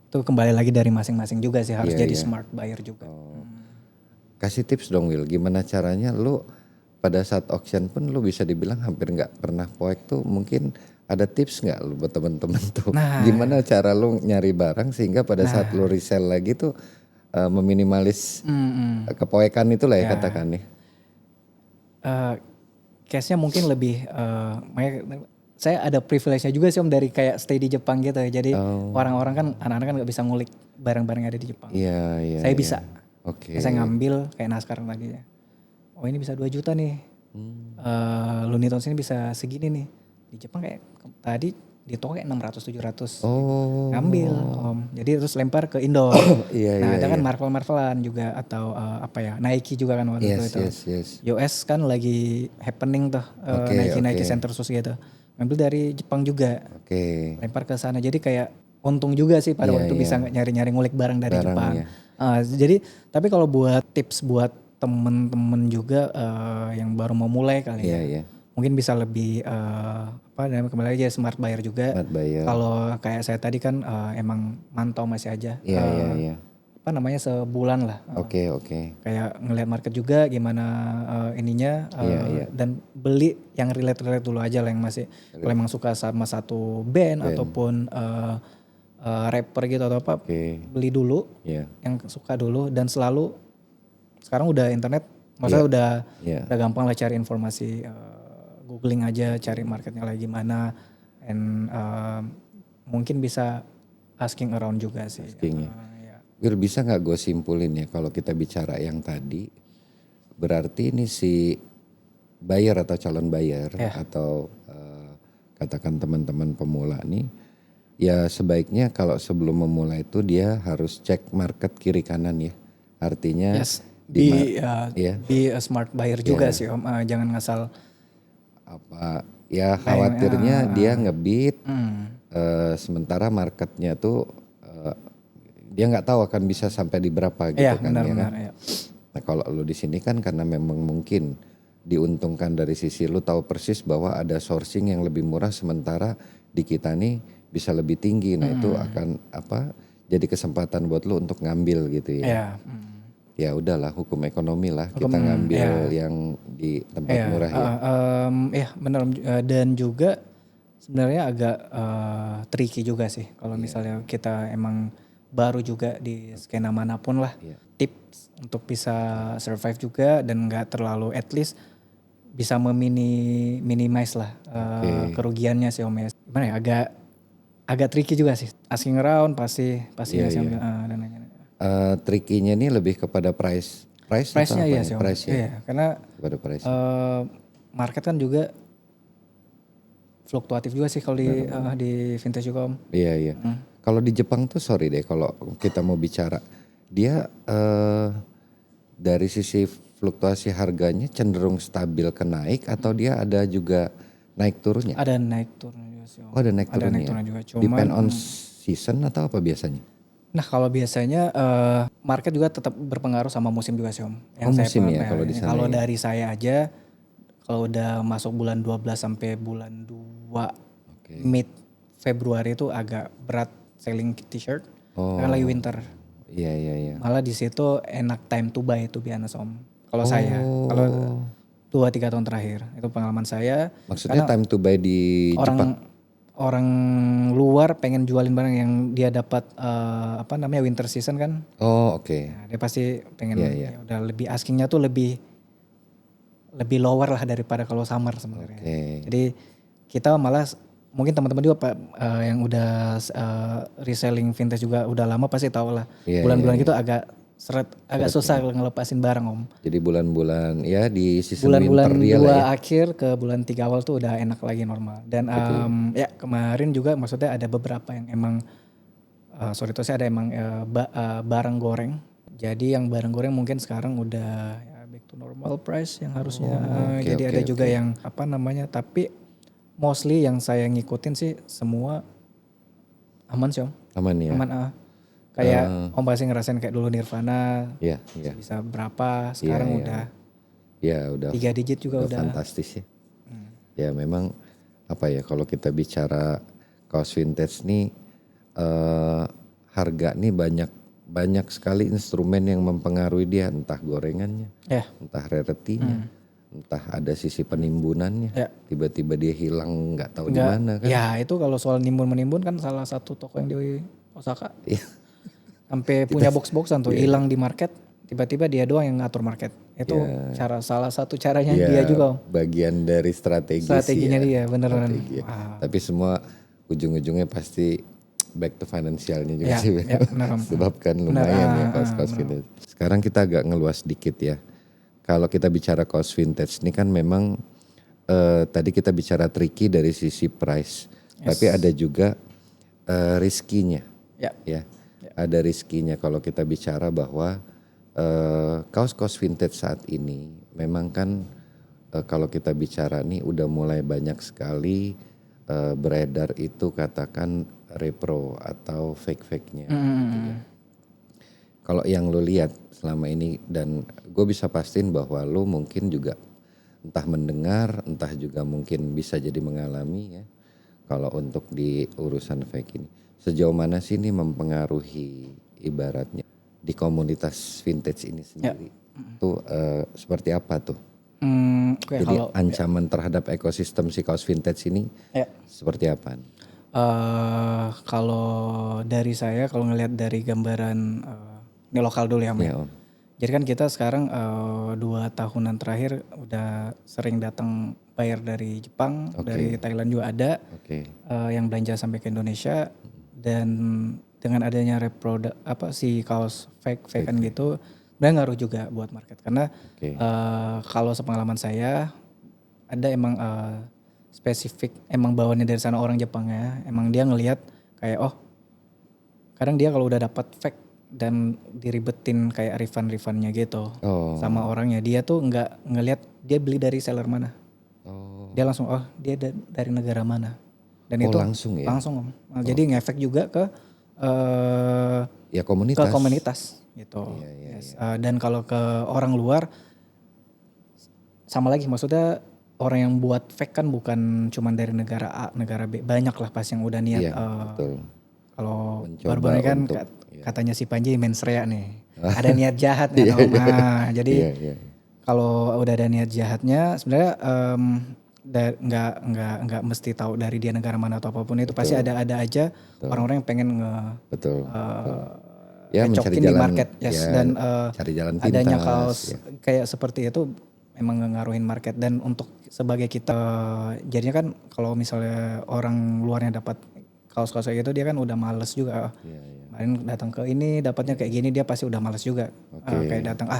itu kembali lagi dari masing-masing juga sih harus jadi smart buyer juga. Kasih tips dong Will, gimana caranya lu pada saat auction pun lu bisa dibilang hampir nggak pernah poek tuh, mungkin ada tips nggak lu buat temen-temen tuh? Gimana cara lu nyari barang sehingga pada saat lu resell lagi tuh meminimalis kepoekan itulah ya katakan nih. Case-nya mungkin lebih, saya ada privilege-nya juga sih Om dari kayak stay di Jepang gitu ya. Jadi orang-orang kan anak-anak kan nggak bisa ngulik barang-barang yang ada di Jepang. Iya. Saya bisa. Oke. Saya ngambil kayak naskah tadi ya. Oh ini bisa 2 juta nih. Looney Tunes ini bisa segini nih. Di Jepang kayak tadi di toko kayak 600-700 ngambil Om. Jadi terus lempar ke Indo. Ada kan Marvel-Marvelan juga atau Nike juga kan waktu itu. Yes. US kan lagi happening tuh Nike Center Shoes gitu. Ngambil dari Jepang juga. Lempar ke sana. Jadi kayak untung juga sih pada waktu itu bisa nyari-nyari ngulik barang dari Jepang. Jadi tapi kalau buat tips buat temen-temen juga yang baru mau mulai kali ya. Mungkin bisa lebih kembali lagi ya smart buyer juga. Kalau kayak saya tadi kan emang mantau masih aja. Sebulan lah. Oke. Kayak ngelihat market juga gimana ininya dan beli yang relate dulu aja lah yang masih kalau emang suka sama satu band. Ataupun rapper gitu atau apa beli dulu yang suka dulu dan selalu sekarang udah internet maksudnya udah gampang lah cari informasi googling aja cari marketnya lagi gimana and mungkin bisa asking around juga sih. Wir, bisa nggak gue simpulin ya kalau kita bicara yang tadi berarti ini si buyer atau calon buyer atau katakan teman-teman pemula nih ya sebaiknya kalau sebelum memulai itu dia harus cek market kiri kanan ya. Artinya be a smart buyer juga sih Om. Jangan ngasal khawatirnya dia ngebit sementara marketnya tuh dia nggak tahu akan bisa sampai di berapa gitu kan. Nah kalau lu di sini kan karena memang mungkin diuntungkan dari sisi lu tahu persis bahwa ada sourcing yang lebih murah sementara di kita nih bisa lebih tinggi. Nah itu akan jadi kesempatan buat lu untuk ngambil gitu ya. Ya udahlah hukum ekonomi lah kita ngambil yang di tempat murah ya. Benar dan juga sebenarnya agak tricky juga sih kalau misalnya kita emang baru juga di skena manapun lah. Tips untuk bisa survive juga dan nggak terlalu at least bisa minimize lah kerugiannya sih Om ya. Gimana ya agak tricky juga sih. Asking around pasti sih dan lain-lain. Trikinya ini lebih kepada price-nya iya sih Om. Karena kepada price. Market kan juga fluktuatif juga sih kalau di vintage juga Om. Iya. Kalau di Jepang tuh sorry deh kalau kita mau bicara dia dari sisi fluktuasi harganya cenderung stabil ke naik atau dia ada juga naik turunnya? Ada naik turun juga sih Om. Ada naik turunnya juga. Depend on season atau apa biasanya? Nah kalau biasanya market juga tetap berpengaruh sama musim juga sih Om. Musim ya kalau di sana. Kalau dari saya aja kalau udah masuk bulan 12 sampai bulan 2 mid Februari itu agak berat selling t-shirt karena lagi winter. Iya. Malah di situ enak time to buy itu biasa Om. Kalau saya, kalau 2-3 tahun terakhir itu pengalaman saya. Maksudnya time to buy di Jepang? Orang luar pengen jualin barang yang dia dapat winter season kan. Oh oke. Nah, dia pasti pengen ya udah lebih askingnya tuh lebih lower lah daripada kalau summer sebenarnya. Jadi kita malah mungkin teman-teman juga yang udah reselling vintage juga udah lama pasti tahu lah. Bulan-bulan gitu agak susah ngelepasin barang Om. Jadi bulan-bulan ya di season bulan-bulan winter dia 2 lah ya. akhir ke bulan 3 awal tuh udah enak lagi normal. Dan ya kemarin juga maksudnya ada beberapa yang emang sorry itu sih ada emang barang goreng. Jadi yang barang goreng mungkin sekarang udah ya back to normal price yang harusnya. Jadi ada juga yang tapi mostly yang saya ngikutin sih semua aman sih Om. Aman ya. Aman kayak Om pasti ngerasain kayak dulu Nirvana. Iya. Bisa berapa sekarang udah. Ya udah. 3 digit juga udah. Fantastis ya. Ya memang kalau kita bicara kaos vintage nih harga nih banyak sekali instrumen yang mempengaruhi dia, entah gorengannya, entah rarity-nya, entah ada sisi penimbunannya, tiba-tiba dia hilang nggak tahu di mana kan. Ya itu kalau soal menimbun kan salah satu toko yang di Osaka. Sampai punya box-boxan tuh hilang di market, tiba-tiba dia doang yang ngatur market. Itu salah satu caranya dia juga. Bagian dari strateginya dia beneran. Wow. Tapi semua ujung-ujungnya pasti back to financialnya juga sih. Sebab kan lumayan ya kaos vintage. Sekarang kita agak ngeluas dikit ya. Kalau kita bicara kaos vintage ini kan memang tadi kita bicara tricky dari sisi price. Tapi ada juga riskinya. Ya. Ada riskinya kalau kita bicara bahwa kaos-kaos vintage saat ini memang kan kalau kita bicara nih udah mulai banyak sekali beredar itu katakan repro atau fake-fake-nya. Gitu ya. Kalau yang lo lihat selama ini dan gue bisa pastiin bahwa lo mungkin juga entah mendengar, entah juga mungkin bisa jadi mengalami ya. Kalau untuk di urusan fake ini, sejauh mana sih ini mempengaruhi ibaratnya di komunitas vintage ini sendiri? Tuh seperti apa tuh? Jadi ancaman terhadap ekosistem si kaos vintage ini seperti apa? Kalau dari saya kalau ngelihat dari gambaran ini lokal dulu ya Om. Jadi kan kita sekarang 2 tahunan terakhir udah sering datang buyer dari Jepang, dari Thailand juga ada yang belanja sampai ke Indonesia dan dengan adanya si kaos fake-fakean gitu udah ngaruh juga buat market karena kalau sepengalaman saya ada emang spesifik emang bawaannya dari sana orang Jepang ya. Emang dia ngelihat kayak kadang dia kalau udah dapat fake dan diribetin kayak refund-refundnya gitu sama orangnya. Dia tuh nggak ngelihat dia beli dari seller mana. Dia langsung dia dari negara mana. Dan itu langsung ya? Langsung Om. Jadi ngefek juga ke komunitas. Ke komunitas gitu. Dan kalau ke orang luar sama lagi maksudnya orang yang buat fake kan bukan cuma dari negara A, negara B. Banyak lah pas yang udah niat. Kalau baru-baru kan katanya si Panji mensrea nih. Ada niat jahat nih. Jadi kalau udah ada niat jahatnya sebenarnya nggak mesti tahu dari dia negara mana atau apapun itu. Pasti ada aja orang-orang yang pengen mencari di jalan market. Dan cari jalan pintas. Adanya kaos kayak seperti itu emang ngaruhin market dan untuk sebagai kita jadinya kan kalau misalnya orang luarnya dapat kaos-kaos kayak gitu dia kan udah males juga. Kemarin datang ke ini dapatnya kayak gini dia pasti udah males juga. Kayak datang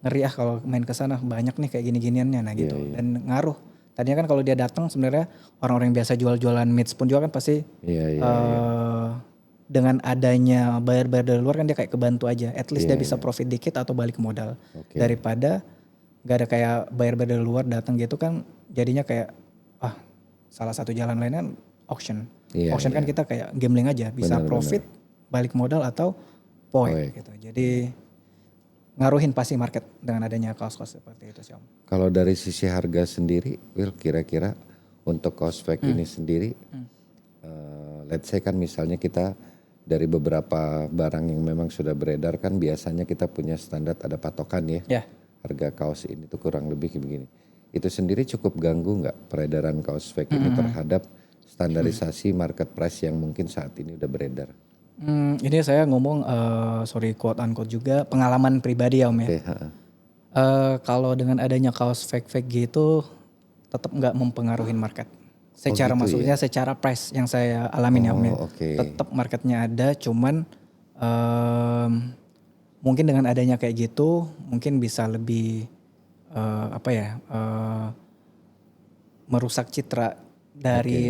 ngeri kalau main ke sana banyak nih kayak gini-giniannya gitu dan ngaruh. Tadinya kan kalau dia datang sebenarnya orang-orang yang biasa jual-jualan mids pun juga kan pasti dengan adanya bayar-bayar dari luar kan dia kayak kebantu aja. At least dia bisa profit dikit atau balik modal daripada gak ada kayak bayar-bayar dari luar datang gitu kan jadinya kayak salah satu jalan lainnya auction. Auction kan kita kayak gambling aja bisa profit balik modal atau point gitu. Jadi ngaruhin pasti market dengan adanya kaos-kaos seperti itu sih Om. Kalau dari sisi harga sendiri Will kira-kira untuk kaos fake ini sendiri, let's say kan misalnya kita dari beberapa barang yang memang sudah beredar kan biasanya kita punya standar ada patokan ya. Ya. Harga kaos ini tuh kurang lebih kayak begini. Itu sendiri cukup ganggu nggak peredaran kaos fake ini terhadap standarisasi market price yang mungkin saat ini udah beredar? Ini saya ngomong sorry quote unquote juga pengalaman pribadi ya Om ya. Oke, Kalau dengan adanya kaos fake gitu tetap nggak mempengaruhi market. Secara gitu maksudnya secara price yang saya alamin ya Om ya. oke. Tetap marketnya ada cuman mungkin dengan adanya kayak gitu mungkin bisa lebih merusak citra dari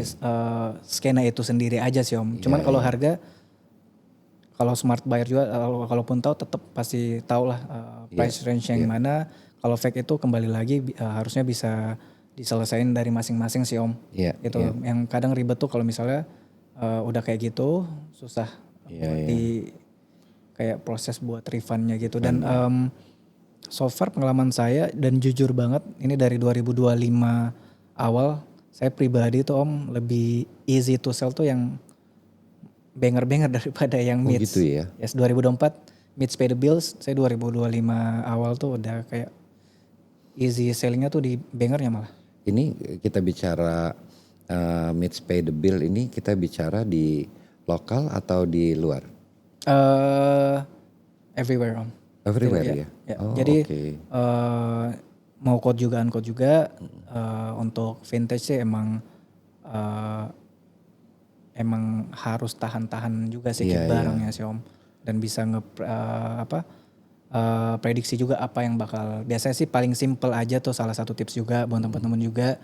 skena itu sendiri aja sih Om. Cuman kalau harga kalau smart buyer juga kalaupun tahu tetap pasti tahu lah price range yang mana. Kalau fake itu kembali lagi harusnya bisa diselesain dari masing-masing sih Om. Gitu. Yang kadang ribet tuh kalau misalnya udah kayak gitu susah buat di kayak proses buat refundnya gitu. Dan so far pengalaman saya dan jujur banget ini dari 2025 awal saya pribadi tuh Om lebih easy to sell tuh yang banger-banger daripada yang mids. Gitu ya. Yes, 2024 mids pay the bills, saya 2025 awal tuh udah kayak easy sellingnya tuh di bangernya malah. Ini kita bicara mids pay the bill ini kita bicara di lokal atau di luar? Everywhere Om. Everywhere ya? Jadi mau code juga uncode juga untuk vintage sih emang harus tahan-tahan juga sih barangnya sih Om. Dan bisa prediksi juga apa yang bakal. Biasanya sih paling simple aja tuh salah satu tips juga buat teman-teman juga.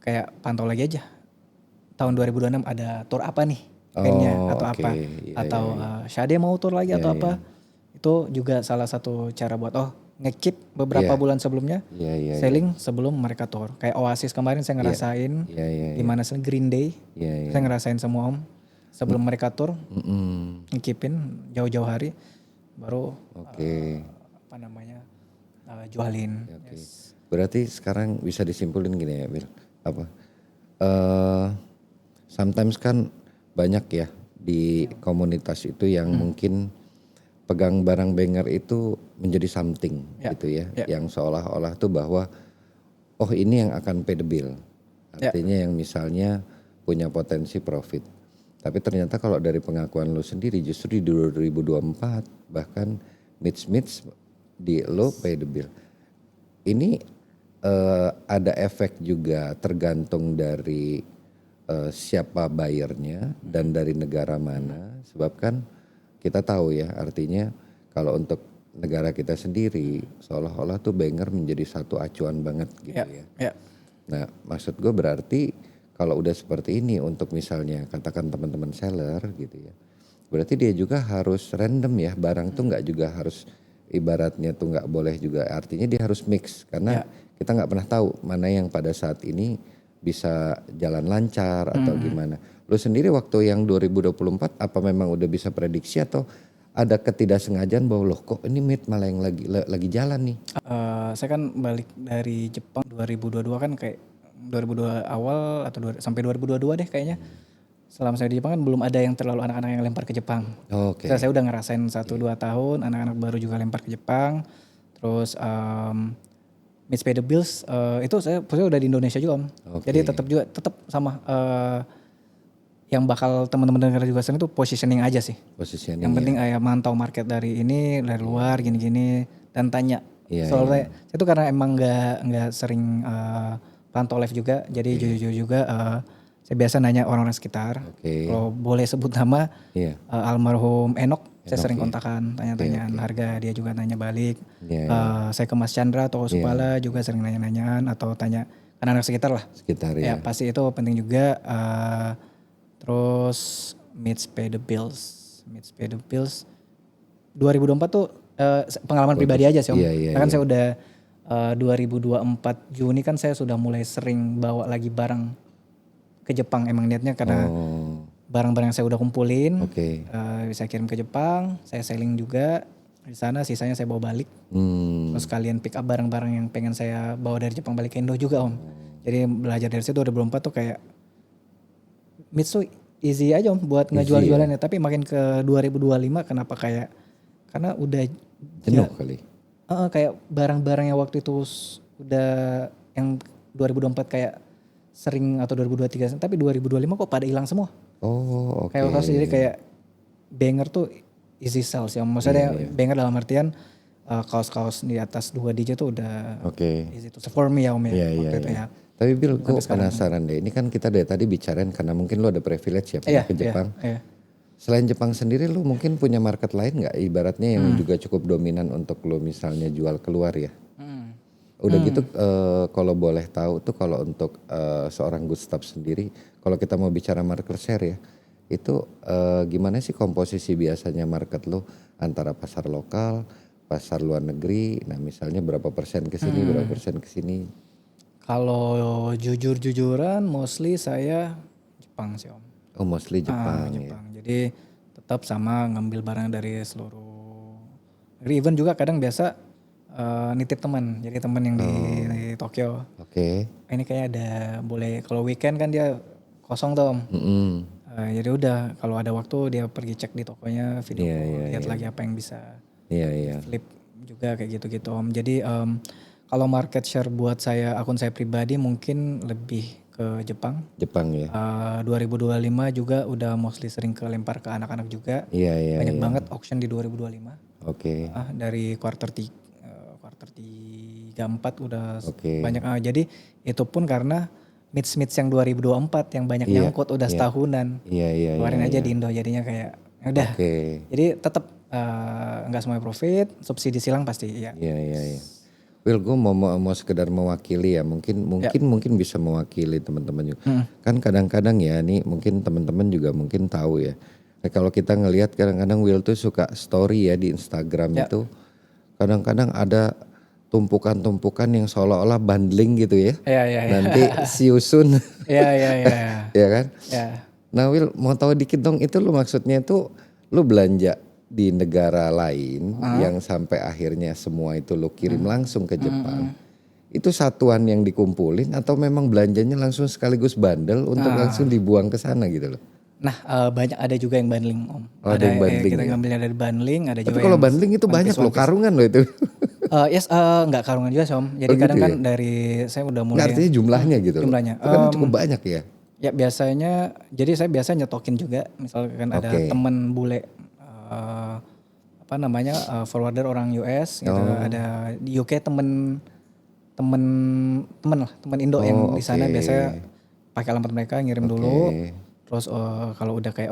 Kayak pantau lagi aja. Tahun 2026 ada tour apa nih bandnya atau apa. Atau Sade mau tour lagi atau apa. Itu juga salah satu cara buat nge-keep beberapa bulan sebelumnya selling sebelum mereka tour. Kayak Oasis kemarin saya ngerasain gimana sih Green Day. Saya ngerasain semua Om. Sebelum mereka tour nge-keepin jauh-jauh hari baru jualin. Yes. Berarti sekarang bisa disimpulin gini ya Bil. Sometimes kan banyak ya di komunitas itu yang mungkin pegang barang banger itu menjadi something gitu ya. Yang seolah-olah tuh bahwa ini yang akan pay the bill. Artinya yang misalnya punya potensi profit. Tapi ternyata kalau dari pengakuan lo sendiri justru di 2024 bahkan mids di lo pay the bill. Ini ada efek juga tergantung dari siapa buyernya dan dari negara mana. Sebab kan kita tahu ya artinya kalau untuk negara kita sendiri seolah-olah tuh banger menjadi satu acuan banget gitu ya. Nah maksud gue berarti kalau udah seperti ini untuk misalnya katakan teman-teman seller gitu ya. Berarti dia juga harus random ya barang tuh nggak juga harus ibaratnya tuh nggak boleh juga artinya dia harus mix karena kita nggak pernah tahu mana yang pada saat ini bisa jalan lancar atau gimana. Lu sendiri waktu yang 2024 apa memang udah bisa prediksi atau ada ketidaksengajaan bahwa loh kok ini mid malah yang lagi jalan nih? Saya kan balik dari Jepang 2022 kan kayak 2002 awal atau sampai 2022 deh kayaknya. Selama saya di Jepang kan belum ada yang terlalu anak-anak yang lempar ke Jepang. Saya udah ngerasain 1-2 tahun anak-anak baru juga lempar ke Jepang. Terus Mids Pay the Bills itu saya udah di Indonesia juga Om. Jadi tetap sama yang bakal teman-teman dengar juga sering itu positioning aja sih. Yang penting mantau market dari ini dari luar gini-gini dan tanya. Soalnya saya tuh karena emang nggak sering pantau live juga, jadi jujur juga saya biasa nanya orang-orang sekitar. Kalau boleh sebut nama almarhum Enok, saya sering kontakan, tanya-tanyaan harga, dia juga nanya balik. Saya ke Mas Chandra atau Supala juga sering nanya-nanyaan atau tanya anak-anak sekitar lah. Ya pasti itu penting juga. Terus Mids Pay the Bills 2024 tuh pengalaman pribadi aja sih Om. Kan saya udah 2024 Juni kan saya sudah mulai sering bawa lagi barang ke Jepang emang niatnya karena barang-barang yang saya udah kumpulin bisa kirim ke Jepang, saya selling juga di sana, sisanya saya bawa balik. Terus kalian pick up barang-barang yang pengen saya bawa dari Jepang balik ke Indo juga Om. Jadi belajar dari situ 2004 tuh kayak Mitch tuh easy aja Om buat ngejual-jualannya. Tapi makin ke 2025 kenapa kayak karena udah Jenuh kali. kayak barang-barang yang waktu itu udah yang 2024 kayak sering atau 2023 tapi 2025 kok pada hilang semua. Oh, oke. Kayak tahu sendiri kayak banger tuh easy sell sih. Maksudnya banger dalam artian kaos-kaos di atas 2 digit tuh udah easy to sell for me ya Om ya. Waktu itu ya. Tapi Bill, gue penasaran deh. Ini kan kita dari tadi bicarain karena mungkin lu ada privilege ya pernah ke Jepang. Iya. Selain Jepang sendiri lu mungkin punya market lain nggak? Ibaratnya yang juga cukup dominan untuk lu misalnya jual keluar ya. Udah gitu kalau boleh tahu tuh kalau untuk seorang Gustaf sendiri, kalau kita mau bicara market share ya, itu gimana sih komposisi biasanya market lu antara pasar lokal, pasar luar negeri, nah misalnya berapa persen ke sini, berapa persen ke sini? Kalau jujur-jujuran mostly saya Jepang sih Om. Oh mostly Jepang ya. Jepang. Jadi tetap sama ngambil barang dari seluruh negeri. Even juga kadang biasa nitip teman. Jadi teman yang di Tokyo. Oke. Ini kayak ada boleh kalau weekend kan dia kosong tuh Om. Jadi udah kalau ada waktu dia pergi cek di tokonya video call, lihat lagi apa yang bisa flip juga kayak gitu-gitu Om. Jadi kalau market share buat saya akun saya pribadi mungkin lebih ke Jepang. Jepang ya. 2025 juga udah mostly sering kelempar ke anak-anak juga. Banyak banget auction di 2025. Oke. Dari kuarter 3 4 udah banyak. Jadi itu pun karena Mitch yang 2024 yang banyak nyangkut udah setahunan. Keluarin aja di Indo jadinya kayak udah. Jadi tetap nggak semuanya profit, subsidi silang pasti ya. Iya. Will, gue mau sekedar mewakili ya, mungkin bisa mewakili teman-teman juga. Kan kadang-kadang ya, nih mungkin teman-teman juga mungkin tahu ya. Nah, kalau kita ngelihat kadang-kadang Will tuh suka story ya di Instagram itu, kadang-kadang ada tumpukan-tumpukan yang seolah-olah bundling gitu ya. Nanti see you soon. Iya. Ya kan? Nah Will, mau tahu dikit dong, itu lu maksudnya tuh lu belanja di negara lain yang sampai akhirnya semua itu lo kirim langsung ke Jepang. Itu satuan yang dikumpulin atau memang belanjanya langsung sekaligus bundle untuk langsung dibuang ke sana gitu loh. Nah banyak ada juga yang bundling Om. Ada yang bundling kita ya? ngambilnya dari bundling, ada juga. Tapi kalau bundling itu banyak loh, karungan loh itu. Enggak karungan juga sih Om. Jadi kadang kan dari saya udah mulai. Artinya jumlahnya gitu loh. Jumlahnya. Itu kan cukup banyak ya. Ya biasanya, jadi saya biasa nyetokin juga. Misalkan ada temen bule forwarder orang US gitu, ada di UK temen Indo yang di sana biasanya pakai alamat mereka ngirim dulu, terus kalau udah kayak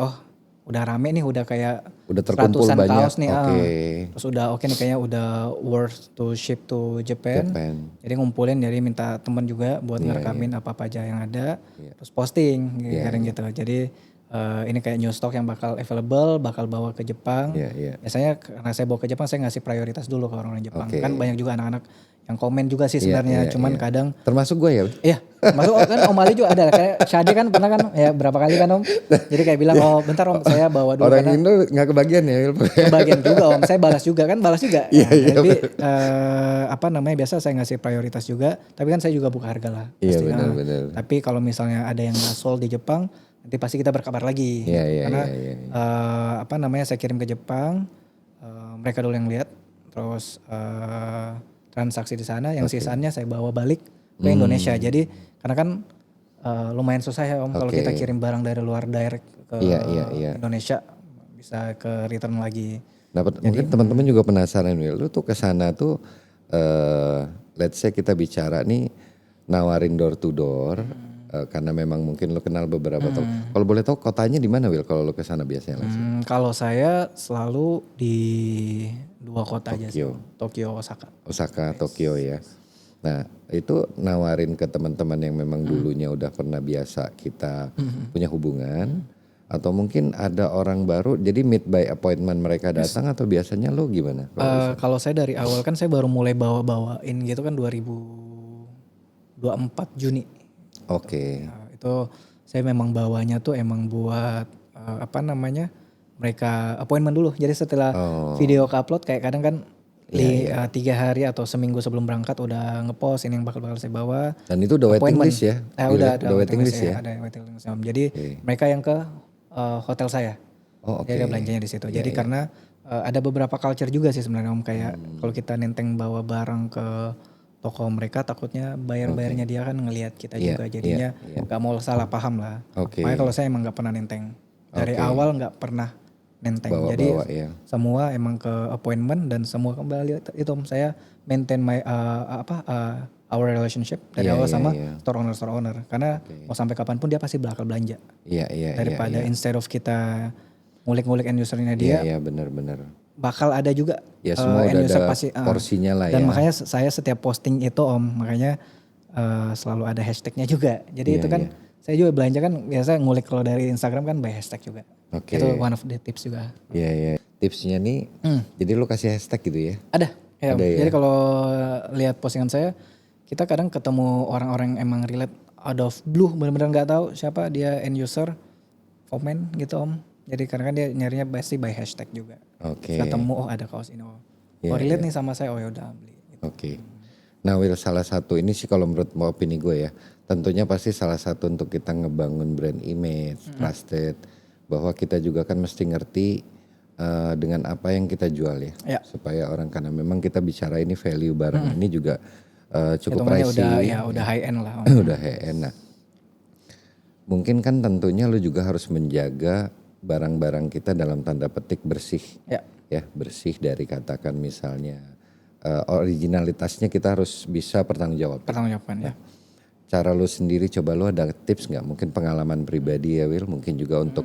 udah rame nih, udah kayak udah terkumpul banyak kaos nih, terus udah nih kayaknya udah worth to ship to Japan. Jadi ngumpulin, jadi minta temen juga buat ngerekamin apa aja yang ada, terus posting gitu. Jadi ini kayak new stock yang bakal available, bakal bawa ke Jepang. Biasanya karena saya bawa ke Jepang, saya ngasih prioritas dulu ke orang Jepang. Kan banyak juga anak-anak yang komen juga sih sebenarnya, cuman kadang. Termasuk gue ya? Iya, termasuk kan Om Ali juga ada. Kayak Shade kan pernah kan, ya berapa kali kan Om. Jadi kayak bilang, bentar Om saya bawa dulu. Orang Indo gak kebagian ya? Kebagian juga Om, saya balas juga. Jadi biasa saya ngasih prioritas juga. Tapi kan saya juga buka harga lah. Iya benar. Tapi kalau misalnya ada yang gak sold di Jepang, nanti pasti kita berkabar lagi. Karena saya kirim ke Jepang, mereka dulu yang lihat, terus transaksi di sana, yang sisanya saya bawa balik ke Indonesia. Jadi karena kan lumayan susah ya Om kalau kita kirim barang dari luar direct ke Indonesia, bisa ke return lagi. Mungkin teman-teman juga penasaran, Will, lu tuh ke sana tuh let's say kita bicara nih nawarin door to door. Karena memang mungkin lo kenal beberapa tahun. Kalau boleh tahu kotanya di mana Will kalau lo kesana biasanya langsung? Kalau saya selalu di 2 kota aja sih. Tokyo, Osaka. Tokyo ya. Nah itu nawarin ke teman-teman yang memang dulunya udah pernah biasa kita punya hubungan. Atau mungkin ada orang baru jadi meet by appointment mereka datang atau biasanya lo gimana? Kalau saya dari awal kan saya baru mulai bawa-bawain gitu kan 2024 Juni. Itu saya memang bawanya tuh emang buat mereka appointment dulu. Jadi setelah video ke upload kayak kadang kan Iya. 3 hari atau seminggu sebelum berangkat udah ngepost ini yang bakal saya bawa. Dan itu udah waiting Appointment. list ya? Udah Waiting list ya? ada waiting list Om. Jadi Oke. mereka yang ke hotel saya. Oh oke. Jadi ada belanjanya di situ. Iya, Jadi iya. karena ada beberapa culture juga sih sebenarnya Om, kayak kalau kita nenteng bawa barang ke toko mereka takutnya bayarnya dia kan ngelihat kita Iya, juga jadinya iya. nggak mau salah paham lah. Oke. Makanya kalau saya emang nggak pernah nenteng. Dari Oke. awal nggak pernah nenteng. Jadi Bawa-bawa ya. semua emang ke appointment dan semua kembali itu Om, saya maintain my our relationship dari Iya, awal iya, sama iya. store owner karena mau sampai kapanpun dia pasti bakal belanja. Iya, iya, iya. Daripada Iya. instead of kita ngulik-ngulik end usernya Iya, dia, iya benar-benar. bakal ada juga Ya semua end udah user ada pasti. porsinya lah Dan ya. makanya saya setiap posting itu Om, makanya selalu ada hashtagnya juga. Jadi Iya, itu kan saya juga belanja kan biasa ngulik kalau dari Instagram kan by hashtag juga. Oke. Itu one of the tips juga. Iya, iya. Tipsnya nih, jadi lu kasih hashtag gitu ya? Ada. Ya, Ada ya? Jadi kalau lihat postingan saya, kita kadang ketemu orang-orang yang emang relate out of blue, benar-benar nggak tahu siapa dia end user, komen gitu Om. Jadi karena kan dia nyarinya pasti by hashtag juga. Oke. Ketemu oh ada kaos ini oh. Iya, Oh relate nih sama saya, oh ya udah beli. Gitu. Oke. Nah Will, salah satu ini sih kalau menurut opini gue ya, tentunya pasti salah satu untuk kita ngebangun brand image, trusted, bahwa kita juga kan mesti ngerti dengan apa yang kita jual ya, Ya. supaya orang, karena memang kita bicara ini value barang ini juga cukup Hitungannya pricey, udah high end lah Om. udah enak. Mungkin kan tentunya lu juga harus menjaga barang-barang kita dalam tanda petik bersih. Ya. Bersih dari katakan misalnya originalitasnya kita harus bisa bertanggung Pertanggungjawaban ya. Cara lu sendiri, coba lu ada tips nggak? Mungkin pengalaman pribadi ya Will, mungkin juga untuk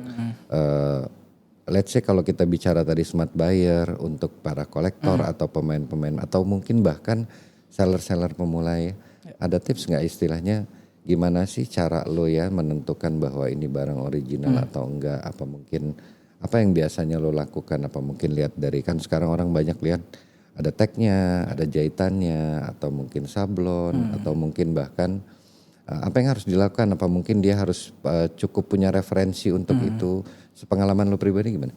let's say kalau kita bicara tadi smart buyer untuk para kolektor atau pemain-pemain atau mungkin bahkan seller-seller pemula ya. Ada tips nggak istilahnya gimana sih cara lu ya menentukan bahwa ini barang original atau enggak? Apa mungkin apa yang biasanya lo lakukan? Apa mungkin lihat dari, kan sekarang orang banyak lihat ada tagnya, ada jahitannya, atau mungkin sablon, atau mungkin bahkan apa yang harus dilakukan? Apa mungkin dia harus cukup punya referensi untuk itu? Sepengalaman lo pribadi gimana?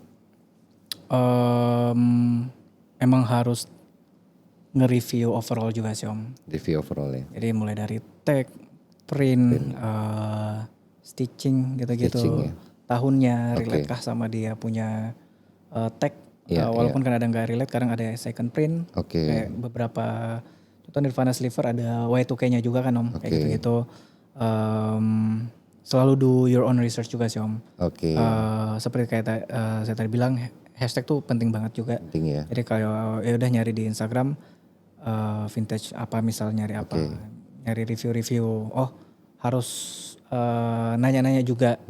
Emang harus nge-review overall juga sih Om. Review overall ya. Jadi mulai dari tag, print, stitching gitu-gitu. Stitching, ya. Tahunnya relate kah sama dia punya tag. Walaupun kan ada nggak relate, kadang ada second print. Oke. Kayak beberapa, contoh Nirvana Sliver ada Y2K-nya juga kan Om. Kayak gitu-gitu. Selalu do your own research juga sih Om. Oke. Seperti kayak saya tadi bilang, hashtag tuh penting banget juga. Penting ya. Jadi kalau ya udah nyari di Instagram vintage apa, misal nyari apa, nyari review-review. Oh harus nanya-nanya juga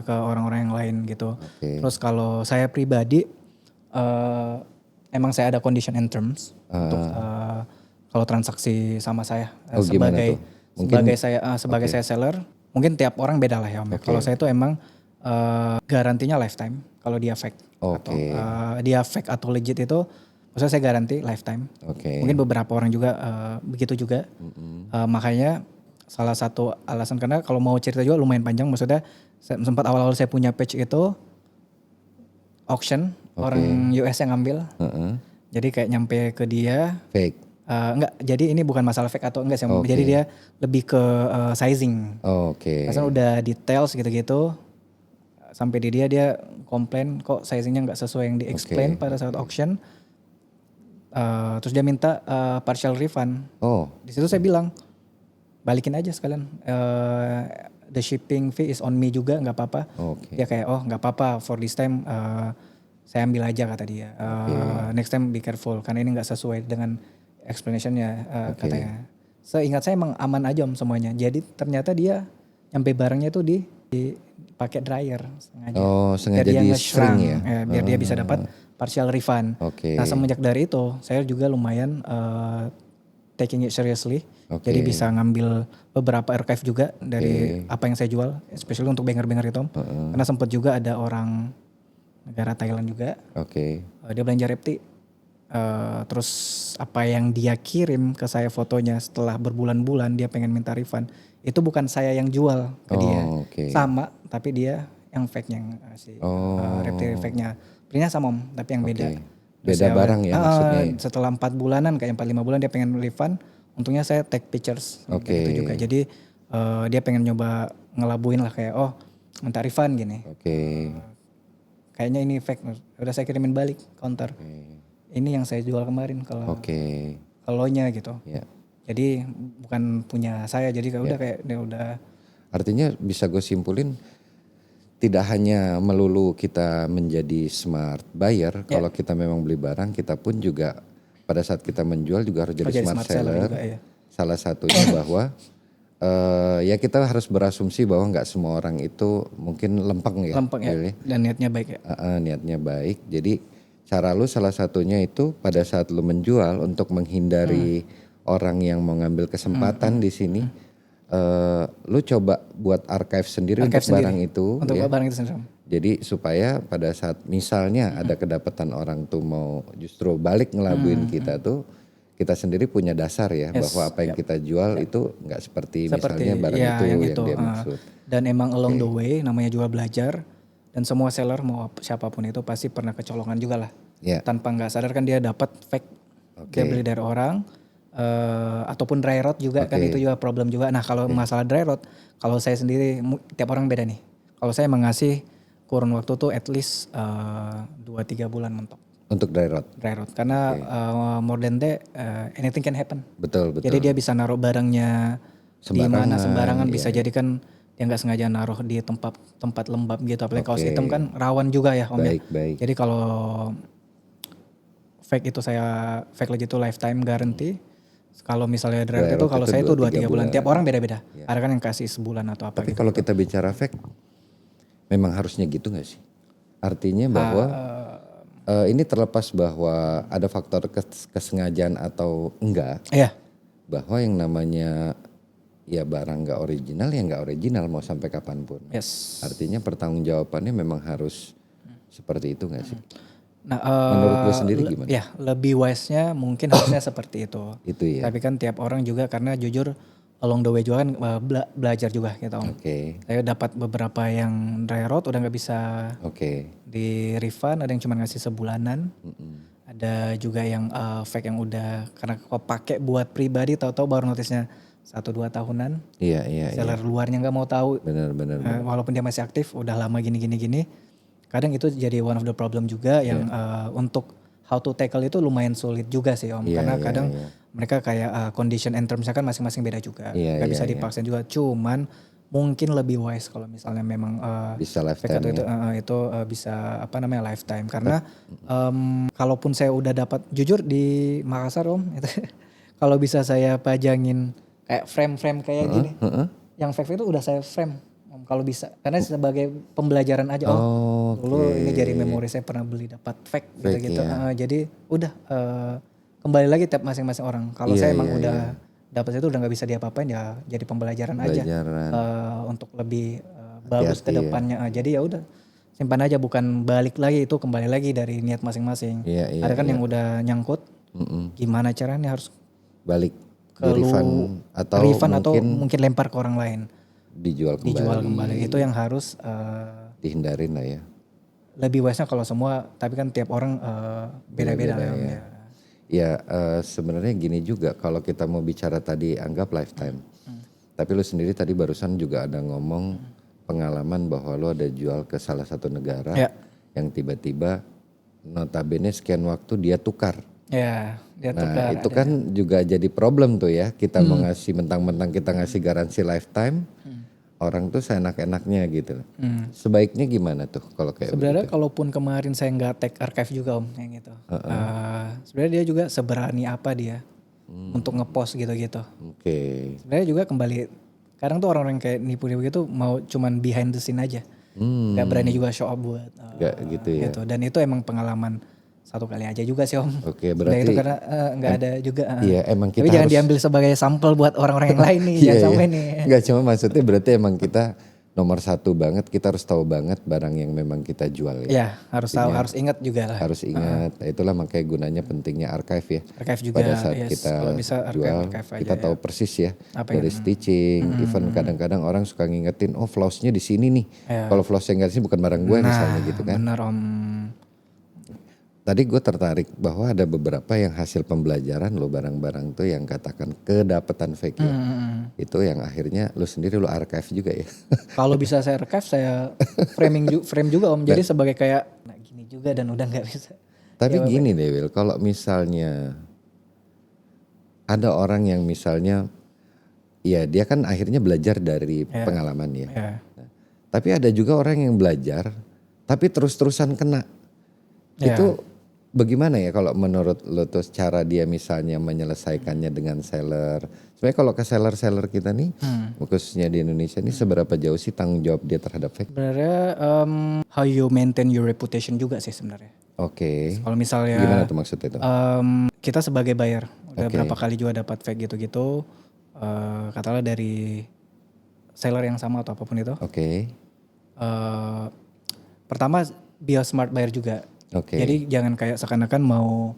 ke orang-orang yang lain gitu. Terus kalau saya pribadi emang saya ada condition and terms untuk kalau transaksi sama saya sebagai saya seller. Mungkin tiap orang beda lah ya Om. Kalau saya tuh emang garantinya lifetime kalau dia fake. Atau dia fake atau legit itu maksudnya saya garanti lifetime. Mungkin beberapa orang juga begitu juga. Makanya salah satu alasan, karena kalau mau cerita juga lumayan panjang, maksudnya sempat awal-awal saya punya page itu auction, orang US yang ngambil. Jadi kayak nyampe ke dia. Fake. Enggak, jadi ini bukan masalah fake atau enggak sih. Jadi dia lebih ke sizing. Maksudnya udah details gitu-gitu. Sampai di dia komplain kok sizingnya nggak sesuai yang di-explain pada saat auction. Terus dia minta partial refund. Di situ saya bilang balikin aja sekalian. The shipping fee is on me juga, nggak apa-apa. Dia kayak nggak apa-apa for this time saya ambil aja kata dia. Next time be careful karena ini nggak sesuai dengan explanationnya katanya. Seingat saya emang aman aja Om semuanya. Jadi ternyata dia nyampe barangnya tuh pakai dryer sengaja. Sengaja di string ya? Biar dia bisa dapat partial refund. Nah semenjak dari itu saya juga lumayan taking it seriously. Jadi bisa ngambil beberapa archive juga dari apa yang saya jual, especially untuk banger-banger itu Om. Karena sempat juga ada orang negara Thailand juga. Dia belanja repti. Terus apa yang dia kirim ke saya fotonya setelah berbulan-bulan dia pengen minta refund. Itu bukan saya yang jual ke dia. Sama tapi dia yang fake-nya si repti fake-nya. Printnya sama Om, tapi yang beda. Beda barang ya maksudnya. Setelah 4 bulanan kayak 4-5 bulan dia pengen refund. Untungnya saya take pictures kayak gitu juga. Jadi dia pengen nyoba ngelabuin lah kayak minta refund gini. Kayaknya ini fake. Udah saya kirimin balik counter. Ini yang saya jual kemarin kalau nya gitu. Jadi bukan punya saya. Jadi udah kayak dia udah. Artinya bisa gue simpulin tidak hanya melulu kita menjadi smart buyer. Kalau kita memang beli barang, kita pun juga pada saat kita menjual juga harus jadi smart seller. Juga, ya. Salah satunya bahwa ya kita harus berasumsi bahwa nggak semua orang itu mungkin lempeng ya. Lempeng ya. Dan niatnya baik ya. Niatnya baik. Jadi cara lu salah satunya itu pada saat lu menjual untuk menghindari orang yang mau ngambil kesempatan di sini, lu coba buat archive sendiri untuk barang itu. Untuk barang itu sendiri. Jadi supaya pada saat misalnya ada kedapatan orang tuh mau justru balik ngelabuin kita tuh, kita sendiri punya dasar ya bahwa apa yang kita jual itu nggak seperti misalnya barang itu yang dia maksud. Dan emang along the way namanya juga belajar dan semua seller mau siapapun itu pasti pernah kecolongan juga lah. Tanpa nggak sadar kan dia dapat fake, dia beli dari orang ataupun dry rot juga kan itu juga problem juga. Nah kalau masalah dry rot, kalau saya sendiri tiap orang beda nih. Kalau saya mengasih kurun waktu tuh at least 2-3 bulan mentok. Untuk dry rot? Dry rot, karena more than that anything can happen. Betul. Jadi dia bisa naruh barangnya di mana sembarangan, bisa jadi kan dia nggak sengaja naruh di tempat lembab gitu. Apalagi kaos hitam kan rawan juga ya Om. Baik. Jadi kalau fake itu fake legit itu lifetime guarantee. Kalau misalnya dry rot itu kalau saya itu 2-3 bulan. Tiap orang beda-beda. Ada kan yang kasih sebulan atau apa. Tapi kalau kita bicara fake, memang harusnya gitu gak sih? Artinya bahwa ini terlepas bahwa ada faktor kesengajaan atau enggak. Bahwa yang namanya ya barang gak original ya gak original mau sampai kapanpun. Artinya pertanggungjawabannya memang harus seperti itu gak sih? Nah, menurut lu sendiri gimana? Ya lebih wise-nya mungkin harusnya seperti itu. Itu ya. Tapi kan tiap orang juga karena jujur along the way juga kan belajar juga gitu Om. Saya dapat beberapa yang dry rot udah nggak bisa di refund, ada yang cuma ngasih sebulanan. Ada juga yang fake yang udah karena kok pakai buat pribadi tahu-tahu baru notisnya 1-2 tahunan. Seller luarnya nggak mau tahu. Benar. Walaupun dia masih aktif, udah lama gini. Kadang itu jadi one of the problem juga yang untuk how to tackle itu lumayan sulit juga sih Om. Karena kadang mereka kayak condition and terms kan masing-masing beda juga. Gak bisa dipaksain juga. Cuman mungkin lebih wise kalau misalnya memang bisa lifetime itu bisa lifetime. Karena kalaupun saya udah dapat jujur di Makassar Om itu kalau bisa saya pajangin kayak frame-frame kayak gini. Yang fake itu udah saya frame. Kalau bisa, karena sebagai pembelajaran aja. Dulu ini jadi memori saya pernah beli dapat fake gitu. Jadi udah kembali lagi tiap masing-masing orang. Kalau saya emang udah dapat itu udah nggak bisa diapa-apain ya, jadi pembelajaran aja untuk lebih bagus ke depannya. Jadi ya udah simpan aja, bukan balik lagi, itu kembali lagi dari niat masing-masing. Ada kan yang udah nyangkut, gimana caranya harus balik ke refund atau mungkin lempar ke orang lain. Dijual kembali. Itu yang harus dihindarin lah ya. Lebih wise-nya kalau semua, tapi kan tiap orang beda-beda lah ya. Ya sebenarnya gini juga, kalau kita mau bicara tadi anggap lifetime. Tapi lu sendiri tadi barusan juga ada ngomong pengalaman bahwa lu ada jual ke salah satu negara yang tiba-tiba notabene sekian waktu dia tukar. Dia tukar. Itu kan juga jadi problem tuh ya. Kita mau ngasih mentang-mentang kita ngasih garansi lifetime. Orang tuh seenak-enaknya gitu. Sebaiknya gimana tuh kalau kayak sebenarnya kalaupun kemarin saya nggak tag archive juga Om yang gitu. Sebenarnya dia juga seberani apa dia untuk ngepost gitu-gitu. Sebenarnya juga kembali kadang tuh orang-orang kayak nipu-nipu gitu mau cuman behind the scene aja. Gak berani juga show up buat gitu ya. Gitu. Dan itu emang pengalaman satu kali aja juga sih Om. Berarti itu karena nggak ada juga. Iya, emang kita tapi jangan diambil sebagai sampel buat orang-orang yang lain nih. Jangan sampai nih. Enggak, cuma maksudnya berarti emang kita nomor satu banget, kita harus tahu banget barang yang memang kita jual ya. Iya, harus tahu, harus ingat juga lah. Harus ingat. Itulah makanya gunanya pentingnya archive ya. Archive juga. Pada saat kita bisa jual, archive kita tahu persis ya. Dari yang stitching, even kadang-kadang orang suka ngingetin, oh flossnya di sini nih. Kalau flossnya nggak di sini bukan barang gue misalnya gitu kan. Benar Om. Tadi gue tertarik bahwa ada beberapa yang hasil pembelajaran lo barang-barang tuh yang katakan kedapatan fake ya. Itu yang akhirnya lo sendiri lo archive juga ya. Kalau bisa saya archive, saya frame juga Om. Jadi sebagai kayak, nah gini juga dan udah nggak bisa. Tapi Ya, gini deh Will, kalau misalnya ada orang yang misalnya, ya dia kan akhirnya belajar dari pengalaman ya. Nah, tapi ada juga orang yang belajar, tapi terus-terusan kena. Itu bagaimana ya kalau menurut lo tuh cara dia misalnya menyelesaikannya dengan seller? Sebenarnya kalau ke seller-seller kita nih, khususnya di Indonesia ini seberapa jauh sih tanggung jawab dia terhadap fake? Sebenarnya how you maintain your reputation juga sih sebenarnya. Oke. Kalau misalnya Gimana tuh maksudnya itu? kita sebagai buyer udah berapa kali juga dapat fake gitu-gitu, katakanlah dari seller yang sama atau apapun itu. Oke. Pertama be a smart buyer juga. Oke. Jadi jangan kayak seakan-akan mau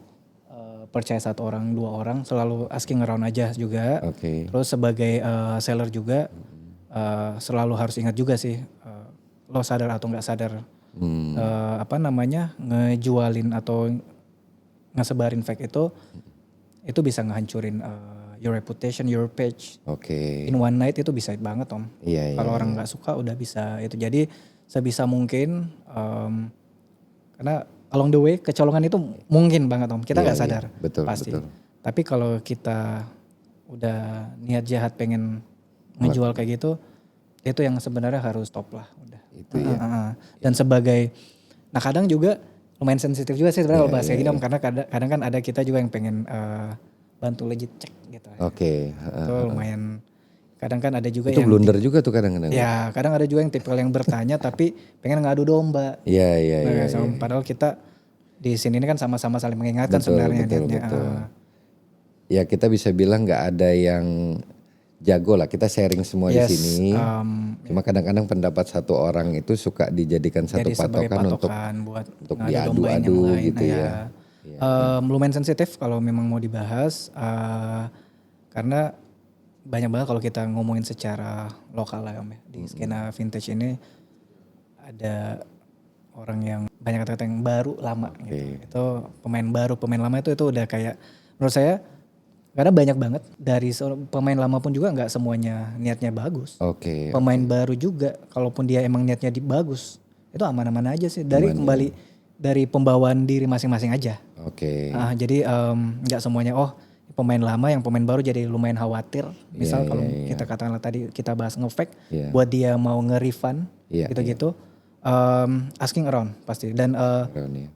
percaya satu orang, dua orang, selalu asking around aja juga. Oke. Terus sebagai seller juga selalu harus ingat juga sih, lo sadar atau nggak sadar apa namanya ngejualin atau ngesebarin fake itu bisa ngehancurin your reputation, your page. Oke. In one night itu bisa banget Om. Iya, Kalau orang nggak suka udah bisa itu. Jadi sebisa mungkin karena along the way kecolongan itu mungkin banget Om. Kita nggak sadar betul, pasti. betul. Tapi kalau kita udah niat jahat pengen ngejual kayak gitu, itu yang sebenarnya harus stop lah udah. Itu ya. Dan sebagai, nah kadang juga lumayan sensitif juga sih sebenarnya kalau bahas kayak gini Om, karena kadang kan ada kita juga yang pengen bantu legit cek gitu. Oke. Itu lumayan, kadang kan ada juga Itu yang blunder juga tuh kadang-kadang. ya kadang ada juga yang tipikal yang bertanya tapi pengen ngadu domba. Iya, iya, Nah, iya. padahal kita di sini ini kan sama-sama saling mengingatkan sebenarnya niatnya. Ya kita bisa bilang nggak ada yang jago lah, kita sharing semua di sini. Cuma kadang-kadang pendapat satu orang itu suka dijadikan satu jadi sebagai patokan patokan buat untuk ngadu dombain yang diadu-adu lain. gitu ya. Lumayan sensitif kalau memang mau dibahas karena banyak banget kalau kita ngomongin secara lokal lah Om ya. Di skena vintage ini ada orang yang banyak kata-kata yang baru lama gitu. Itu pemain baru, pemain lama itu udah kayak menurut saya karena banyak banget dari pemain lama pun juga nggak semuanya niatnya bagus. Oke. Pemain baru juga kalaupun dia emang niatnya bagus itu aman-aman aja sih dari kembali dari pembawaan diri masing-masing aja. Oke. Jadi nggak semuanya pemain lama yang pemain baru jadi lumayan khawatir. Misal kalau kita katakanlah tadi kita bahas ngefake buat dia mau nge-refund gitu-gitu. Asking around pasti dan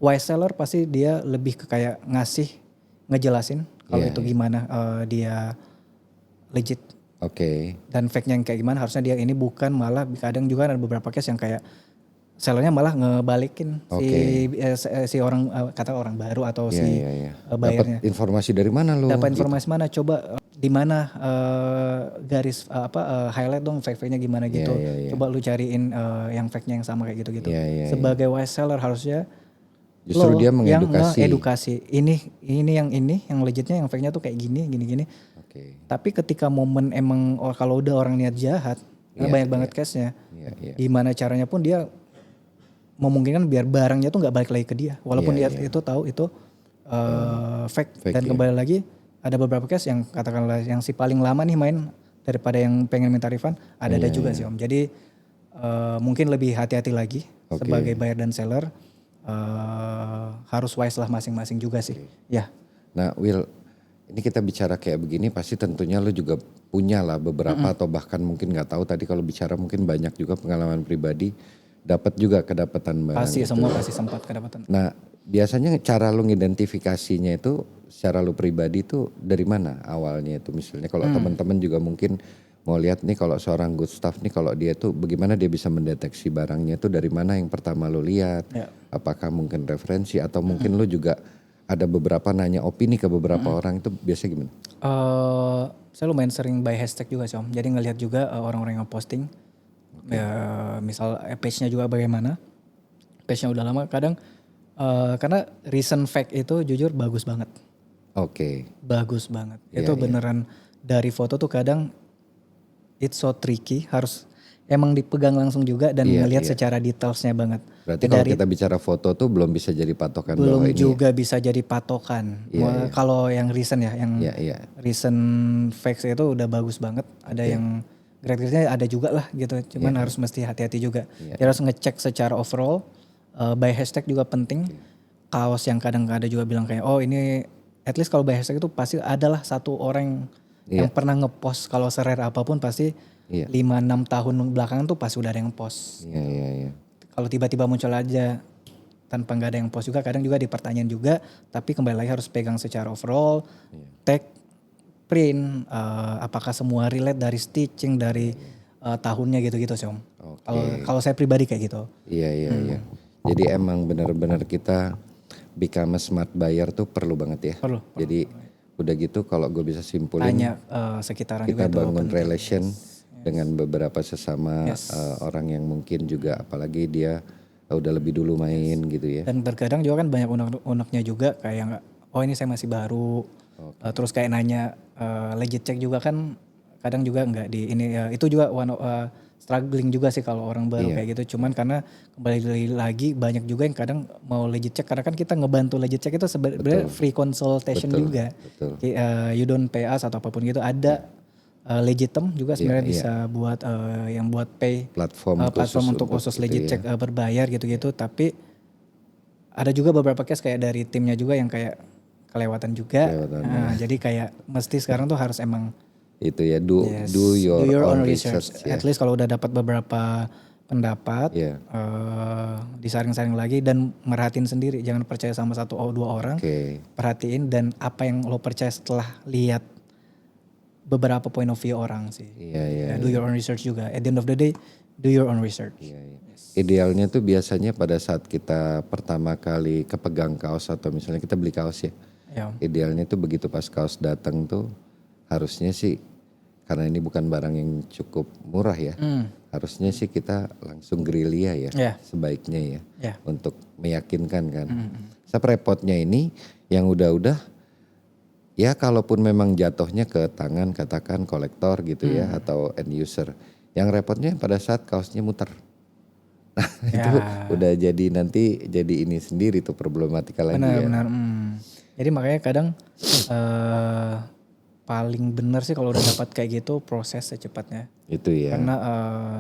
wise seller pasti dia lebih ke kayak ngejelasin kalau itu gimana dia legit. Oke. Dan fake-nya yang kayak gimana harusnya dia ini bukan malah kadang juga ada beberapa case yang kayak sellernya malah ngebalikin si orang kata orang baru atau si bayarnya. Dapat informasi dari mana lo? Dapat informasi mana? Coba di mana garis highlight dong fake-nya gimana gitu. Coba lu cariin yang fake-nya yang sama kayak gitu-gitu. Sebagai wise seller harusnya justru dia mengedukasi. Yang edukasi. Ini yang legitnya yang fake-nya tuh kayak gini. Oke. Tapi ketika momen emang kalau udah orang niat jahat, karena banyak banget case-nya. Gimana caranya pun dia memungkinkan biar barangnya tuh nggak balik lagi ke dia, walaupun dia itu tahu itu fake. Dan kembali lagi ada beberapa case yang katakanlah yang si paling lama nih main daripada yang pengen minta refund ada juga sih Om. Jadi mungkin lebih hati-hati lagi sebagai buyer dan seller, harus wise lah masing-masing juga sih. Ya. Nah Will, ini kita bicara kayak begini pasti tentunya lo juga punya lah beberapa atau bahkan mungkin nggak tahu tadi kalau bicara mungkin banyak juga pengalaman pribadi. Dapat juga kedapatan barang. Pasti semua pasti sempat kedapatan. Nah biasanya cara lu ngidentifikasinya itu secara lu pribadi itu dari mana awalnya itu misalnya kalau teman-teman juga mungkin mau lihat nih kalau seorang good staff nih kalau dia tuh bagaimana dia bisa mendeteksi barangnya itu dari mana yang pertama lu lihat. Apakah mungkin referensi atau mungkin lu juga ada beberapa nanya opini ke beberapa orang itu biasa gimana? Saya lumayan sering by hashtag juga sih Om. Jadi ngelihat juga orang-orang yang posting. Ya, misal page-nya juga bagaimana, page-nya udah lama kadang karena recent fact itu jujur bagus banget. Bagus banget. Itu beneran dari foto tuh kadang it's so tricky, harus emang dipegang langsung juga dan Iya, ngelihat iya. secara detailsnya banget. Berarti kalau kita bicara foto tuh belum bisa jadi patokan bahwa Belum ini juga bisa jadi patokan. Iya, iya. Kalau yang recent ya, yang ya. Iya, iya. recent facts itu udah bagus banget. Ada yang grade-nya ada juga lah gitu. Cuman harus mesti hati-hati juga. Dia harus ngecek secara overall. By hashtag juga penting. Kaos yang kadang ada juga bilang kayak oh ini at least kalau by hashtag itu pasti adalah satu orang yang pernah ngepost kalau serare apapun pasti 5-6 tahun belakangan tuh pasti udah ada yang post. Iya, iya, iya. Kalau tiba-tiba muncul aja tanpa nggak ada yang post juga kadang juga dipertanyaan juga, tapi kembali lagi harus pegang secara overall, tag, print, apakah semua relate dari stitching dari tahunnya gitu-gitu sih Om. Kalau saya pribadi kayak gitu. Iya, iya, iya. Jadi emang benar-benar kita become a smart buyer tuh perlu banget ya. Perlu. Jadi udah gitu kalau gue bisa simpulin Tanya sekitaran kita juga itu bangun penting. relation dengan beberapa sesama orang yang mungkin juga apalagi dia udah lebih dulu main gitu ya. Dan terkadang juga kan banyak unek-uneknya juga kayak nggak, oh ini saya masih baru. Terus kayak nanya legit check juga kan kadang juga nggak di ini itu juga struggling juga sih kalau orang baru kayak gitu. Cuman karena kembali lagi banyak juga yang kadang mau legit check karena kan kita ngebantu legit check itu sebenarnya free consultation juga. You don't pay us atau apapun gitu ada legitim juga sebenarnya bisa buat yang buat pay Platform untuk khusus gitu legit ya. check berbayar gitu-gitu tapi ada juga beberapa case kayak dari timnya juga yang kayak kelewatan juga. Jadi kayak mesti sekarang tuh harus emang Itu ya do your own research ya. At least kalau udah dapat beberapa pendapat disaring-saring lagi dan merhatiin sendiri, jangan percaya sama satu atau dua orang. Perhatiin dan apa yang lo percaya setelah lihat beberapa point of view orang sih. Do your own research juga. At the end of the day, do your own research. Idealnya tuh biasanya pada saat kita pertama kali kepegang kaos atau misalnya kita beli kaos ya. Idealnya tuh begitu pas kaos datang tuh harusnya sih karena ini bukan barang yang cukup murah ya. Harusnya sih kita langsung gerilya ya sebaiknya ya. Untuk meyakinkan kan. Repotnya ini yang udah ya kalaupun memang jatuhnya ke tangan katakan kolektor gitu ya atau end user. Yang repotnya pada saat kaosnya muter. Nah itu udah jadi nanti jadi ini sendiri tuh problematika lagi ya. Benar. Jadi makanya kadang paling benar sih kalau udah dapat kayak gitu proses secepatnya. Itu ya. Karena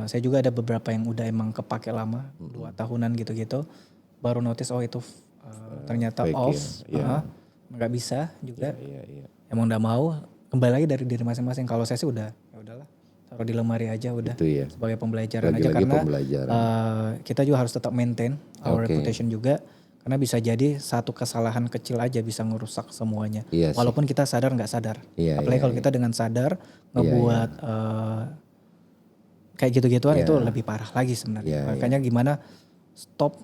saya juga ada beberapa yang udah emang kepake lama 2 tahunan gitu-gitu baru notice oh itu ternyata off. Nggak bisa juga. Emang udah mau kembali lagi dari diri masing-masing. Kalau saya sih udah ya udahlah taruh di lemari aja udah sebagai pembelajaran aja karena kita juga harus tetap maintain our reputation juga karena bisa jadi satu kesalahan kecil aja bisa ngerusak semuanya walaupun kita sadar nggak sadar apalagi kalau kita dengan sadar ngebuat kayak gitu-gituan itu lebih parah lagi sebenarnya makanya gimana stop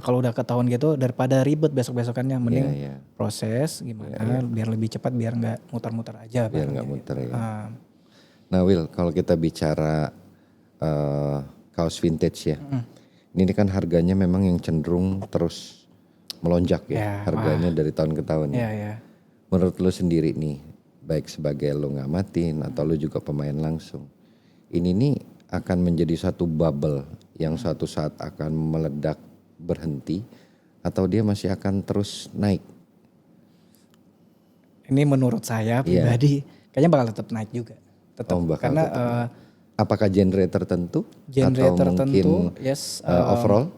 kalau udah ketahuan gitu daripada ribet besok-besokannya mending proses gimana biar lebih cepat biar nggak muter-muter aja biar nggak muter ya. Nah Will, kalau kita bicara kaos vintage ya, ini kan harganya memang yang cenderung terus melonjak ya, harganya dari tahun ke tahun. Menurut lo sendiri nih, baik sebagai lo ngamatin atau lo juga pemain langsung, ini nih akan menjadi satu bubble yang suatu saat akan meledak berhenti atau dia masih akan terus naik? Ini menurut saya pribadi kayaknya bakal tetap naik juga. Karena apakah genre tertentu genre atau tertentu mungkin overall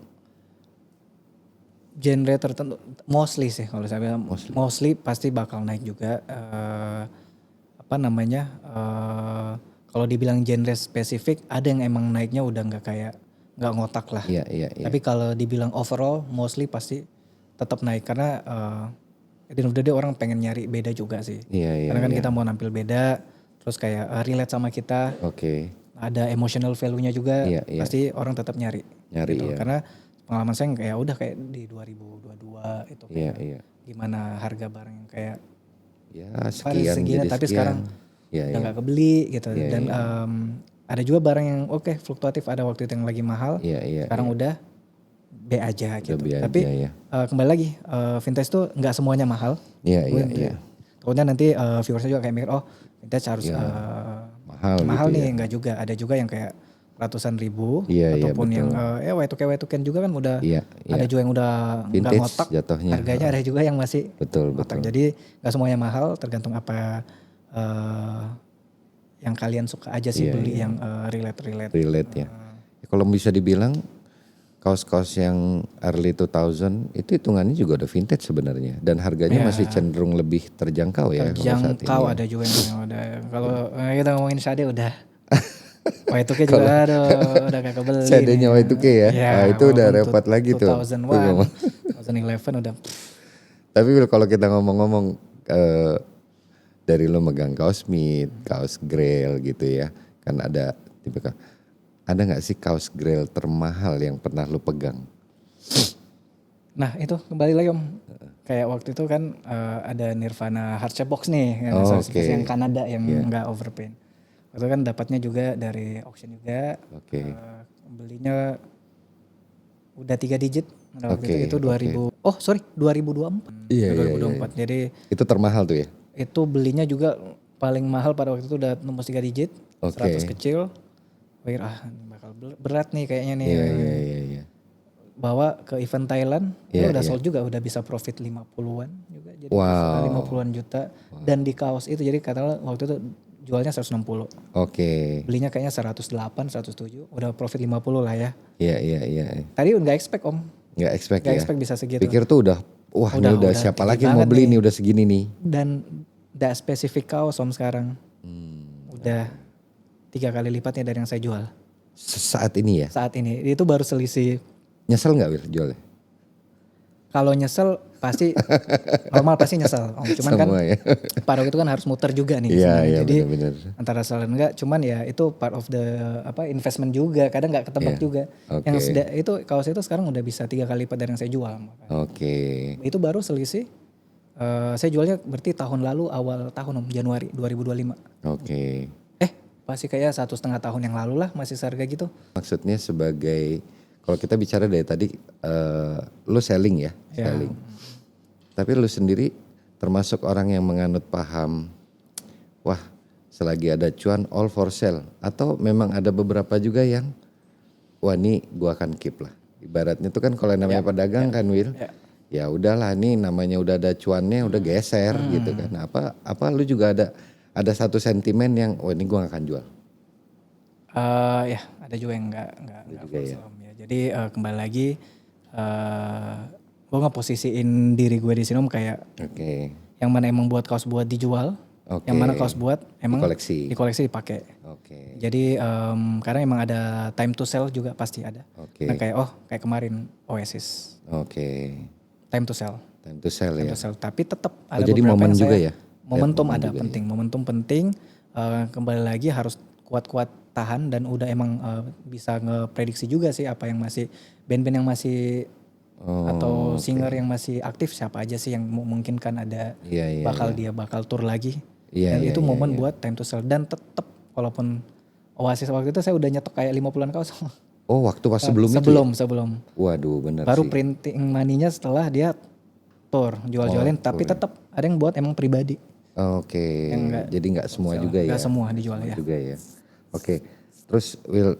genre tertentu mostly sih kalau saya bilang mostly pasti bakal naik juga kalau dibilang genre spesifik ada yang emang naiknya udah nggak ngotak lah tapi kalau dibilang overall mostly pasti tetap naik karena at the end of the day orang pengen nyari beda juga sih karena kan kita mau nampil beda terus kayak relate sama kita, ada emotional value-nya juga, pasti orang tetap nyari gitu. Karena pengalaman saya kayak udah kayak di 2022 itu gimana harga barang yang kayak sekian tapi sekarang udah nggak kebeli gitu. Dan ada juga barang yang fluktuatif ada waktu itu yang lagi mahal, sekarang udah B aja gitu. Tapi kembali lagi vintage tuh nggak semuanya mahal. Takutnya nanti viewersnya juga kayak mikir vintage harus mahal nih, enggak juga. Ada juga yang kayak ratusan ribu Iya, ataupun betul. yang Y2K juga kan udah Iya, ada juga yang udah nggak vintage ngotak jatuhnya. harganya, ada juga yang masih Betul, ngotak. betul. Jadi nggak semuanya mahal, tergantung apa yang kalian suka aja sih beli yang relate. Relate ya. Kalau bisa dibilang kaos-kaos yang early 2000 itu hitungannya juga udah vintage sebenarnya dan harganya masih cenderung lebih terjangkau ya kalau saat ini. Terjangkau, ada juga yang udah. Kalau kita ngomongin Sade udah. Y2K juga udah kagak kebeli. CD-nya Y2K ya. Nah, itu udah walaupun repot lagi tuh. 2001, 2011 udah. Tapi kalau kita ngomong-ngomong dari lo megang kaos Smith, kaos Grail gitu ya. Kan ada tipe ada nggak sih kaos Grail termahal yang pernah lo pegang? Nah itu kembali lagi Om. Kayak waktu itu kan ada Nirvana Heart Shape Box nih. Yang Kanada yang nggak overprint. Waktu kan dapatnya juga dari auction juga. Belinya udah 3 digit. Waktu itu 2024. Iya. 2024. Jadi itu termahal tuh ya? Itu belinya juga paling mahal pada waktu itu udah nembus 3 digit. 100 kecil. Ini bakal berat nih kayaknya nih. Iya. Bawa ke event Thailand. Udah sold juga, udah bisa profit 50-an juga. Jadi 50-an juta. Dan di kaos itu jadi katakanlah waktu itu jualnya 160. Belinya kayaknya 108, 107. Udah profit 50 lah ya. Iya. Tadi nggak expect Om. Nggak expect bisa segitu. Pikir tuh udah ini udah siapa lagi mau beli nih udah segini nih. Dan nggak spesifik kaos Om sekarang. Udah 3 kali lipatnya dari yang saya jual. Saat ini ya? Saat ini. Itu baru selisih. Nyesel nggak Wil jualnya? Kalau nyesel pasti normal pasti nyesel. Cuman kan pada waktu itu kan harus muter juga nih. Iya, jadi bener. antara salah enggak, cuman ya itu part of the investment juga. Kadang nggak ketebak juga. Yang itu kaos itu sekarang udah bisa 3 kali lipat dari yang saya jual. Itu baru selisih. Saya jualnya berarti tahun lalu awal tahun Om, Januari 2025. Pasti kayak 1,5 tahun yang lalu lah masih seharga gitu. Maksudnya sebagai kalau kita bicara dari tadi lu selling ya, selling. Tapi lu sendiri termasuk orang yang menganut paham wah selagi ada cuan all for sale atau memang ada beberapa juga yang wah ini gua akan keep lah. Ibaratnya itu kan kalau namanya pedagang kan Will. Ya udahlah nih namanya udah ada cuannya udah geser gitu kan. Apa lu juga ada satu sentimen yang wah ini gua gak akan jual. Ya ada juga yang enggak ya. Jadi kembali lagi gue ngeposisiin diri gue di sini Om kayak yang mana emang buat kaos buat dijual, yang mana kaos buat emang dikoleksi dipakai. Jadi karena emang ada time to sell juga pasti ada. Nah kayak kemarin Oasis. Time to sell. Tapi tetap ada jadi beberapa momen yang juga saya, ya. Momentum ada penting. Momentum penting. Kembali lagi harus kuat-kuat tahan dan udah emang bisa ngeprediksi juga sih apa yang masih band-band yang masih atau singer yang masih aktif siapa aja sih yang memungkinkan ada dia bakal tour lagi. Dan itu momen buat time to sell dan tetap walaupun Oasis waktu itu saya udah nyetok kayak 50-an kaos. Waktu pas sebelum itu? Sebelum. Waduh bener baru sih. printing money-nya setelah dia tour jualin tapi tetap ada yang buat emang pribadi. Jadi nggak semua juga ya? Nggak semua dijual ya. Juga ya. Terus Will,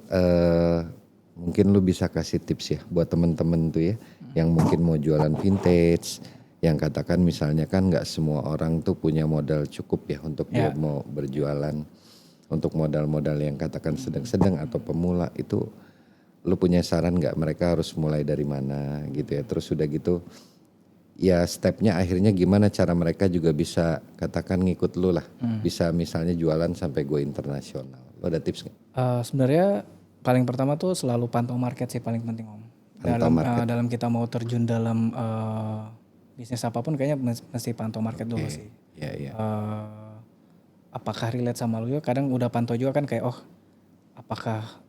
mungkin lu bisa kasih tips ya buat temen-temen tuh ya, yang mungkin mau jualan vintage, yang katakan misalnya kan nggak semua orang tuh punya modal cukup ya untuk dia mau berjualan, untuk modal-modal yang katakan sedang-sedang atau pemula itu, lu punya saran nggak mereka harus mulai dari mana gitu ya? Terus udah gitu, ya stepnya akhirnya gimana cara mereka juga bisa katakan ngikut lu lah, bisa misalnya jualan sampai go internasional. Lo ada tips nggak? Sebenarnya paling pertama tuh selalu pantau market sih paling penting Om. Dalam kita mau terjun dalam bisnis apapun kayaknya mesti pantau market dulu sih. Apakah relate sama lu? Kadang udah pantau juga kan kayak apakah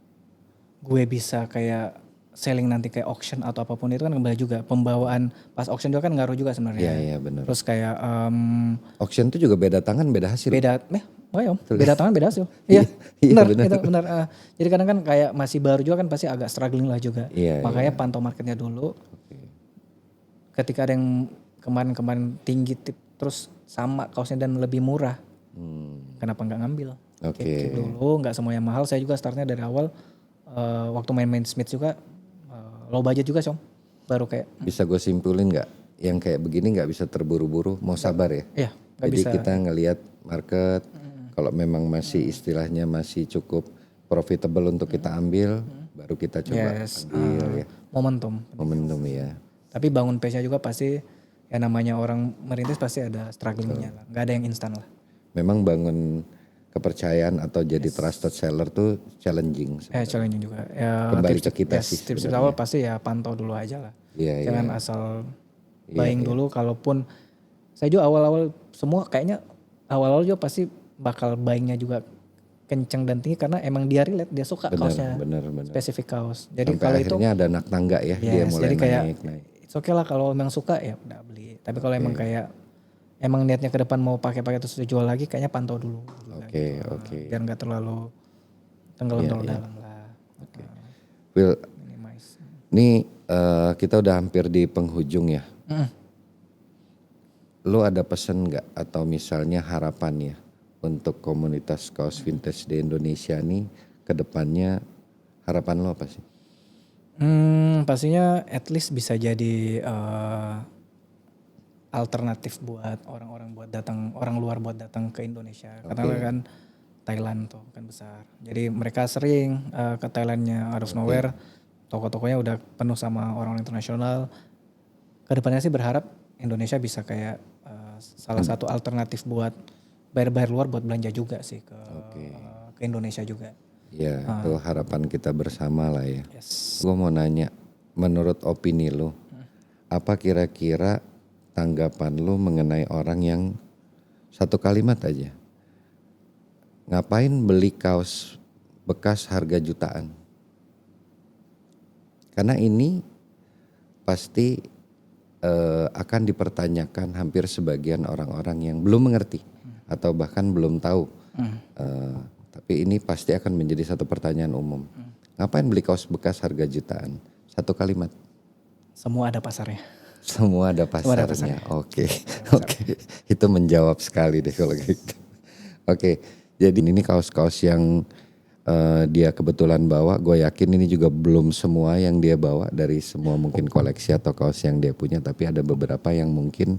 gue bisa kayak selling nanti kayak auction atau apapun itu kan kembali juga pembawaan pas auction juga kan ngaruh juga sebenarnya. Iya benar. Terus kayak auction tuh juga beda tangan beda hasil. Beda tangan beda hasil. Benar. Jadi kadang kan kayak masih baru juga kan pasti agak struggling lah juga. Makanya pantau marketnya dulu. Ketika ada yang kemarin tinggi terus sama kaosnya dan lebih murah. Kenapa nggak ngambil? Keep dulu, nggak semuanya mahal. Saya juga startnya dari awal waktu main Smith juga low budget juga Som. Baru kayak Bisa gue simpulin nggak? Yang kayak begini nggak bisa terburu-buru, mau sabar ya. iya nggak Jadi bisa. kita ngelihat market, kalau memang masih istilahnya masih cukup profitable untuk kita ambil, baru kita coba Yes, ambil ya. momentum. Momentum ya. Tapi bangun pace-nya juga pasti ya namanya orang merintis pasti ada strugglingnya lah. Nggak ada yang instan lah. Memang bangun kepercayaan atau jadi trusted seller tuh challenging. Challenging juga. Ya, Kembali ke kita sih tips sebenarnya. awal pasti ya pantau dulu aja lah. Iya, Jangan iya. asal buying dulu. Kalaupun saya juga awal-awal semua kayaknya awal-awal juga pasti bakal buyingnya juga kenceng dan tinggi karena emang dia relate, dia suka kaosnya. Bener. Spesifik kaos. Jadi Sampai kalau itu akhirnya ada anak tangga ya, dia mulai jadi kayak naik. it's okay lah kalau emang suka ya udah beli. Tapi kalau emang kayak emang niatnya ke depan mau pakai terus dijual lagi kayaknya pantau dulu. Oke. Biar nggak terlalu tenggelam terlalu dalam lah. Will, Minimize. ini kita udah hampir di penghujung ya. Lo ada pesan nggak atau misalnya harapan ya untuk komunitas kaos vintage di Indonesia nih ke depannya, harapan lo apa sih? Pastinya at least bisa jadi alternatif buat orang-orang buat datang, orang luar buat datang ke Indonesia. Karena kan Thailand tuh kan besar. Jadi mereka sering ke Thailandnya out of nowhere. Toko-tokonya udah penuh sama orang internasional. Kedepannya sih berharap Indonesia bisa kayak salah satu alternatif buat bayar-bayar luar buat belanja juga sih ke Indonesia juga. Ya itu harapan kita bersama lah ya. Yes. Gue mau nanya, menurut opini lo, apa kira-kira tanggapan lo mengenai orang yang satu kalimat aja, ngapain beli kaos bekas harga jutaan? Karena ini pasti akan dipertanyakan hampir sebagian orang-orang yang belum mengerti atau bahkan belum tahu. Tapi ini pasti akan menjadi satu pertanyaan umum. Ngapain beli kaos bekas harga jutaan? Satu kalimat. Semua ada pasarnya. Semua ada pasarnya. Oke. Itu menjawab sekali deh kalau gitu. Oke. Jadi ini kaos-kaos yang dia kebetulan bawa. Gue yakin ini juga belum semua yang dia bawa dari semua mungkin koleksi atau kaos yang dia punya. Tapi ada beberapa yang mungkin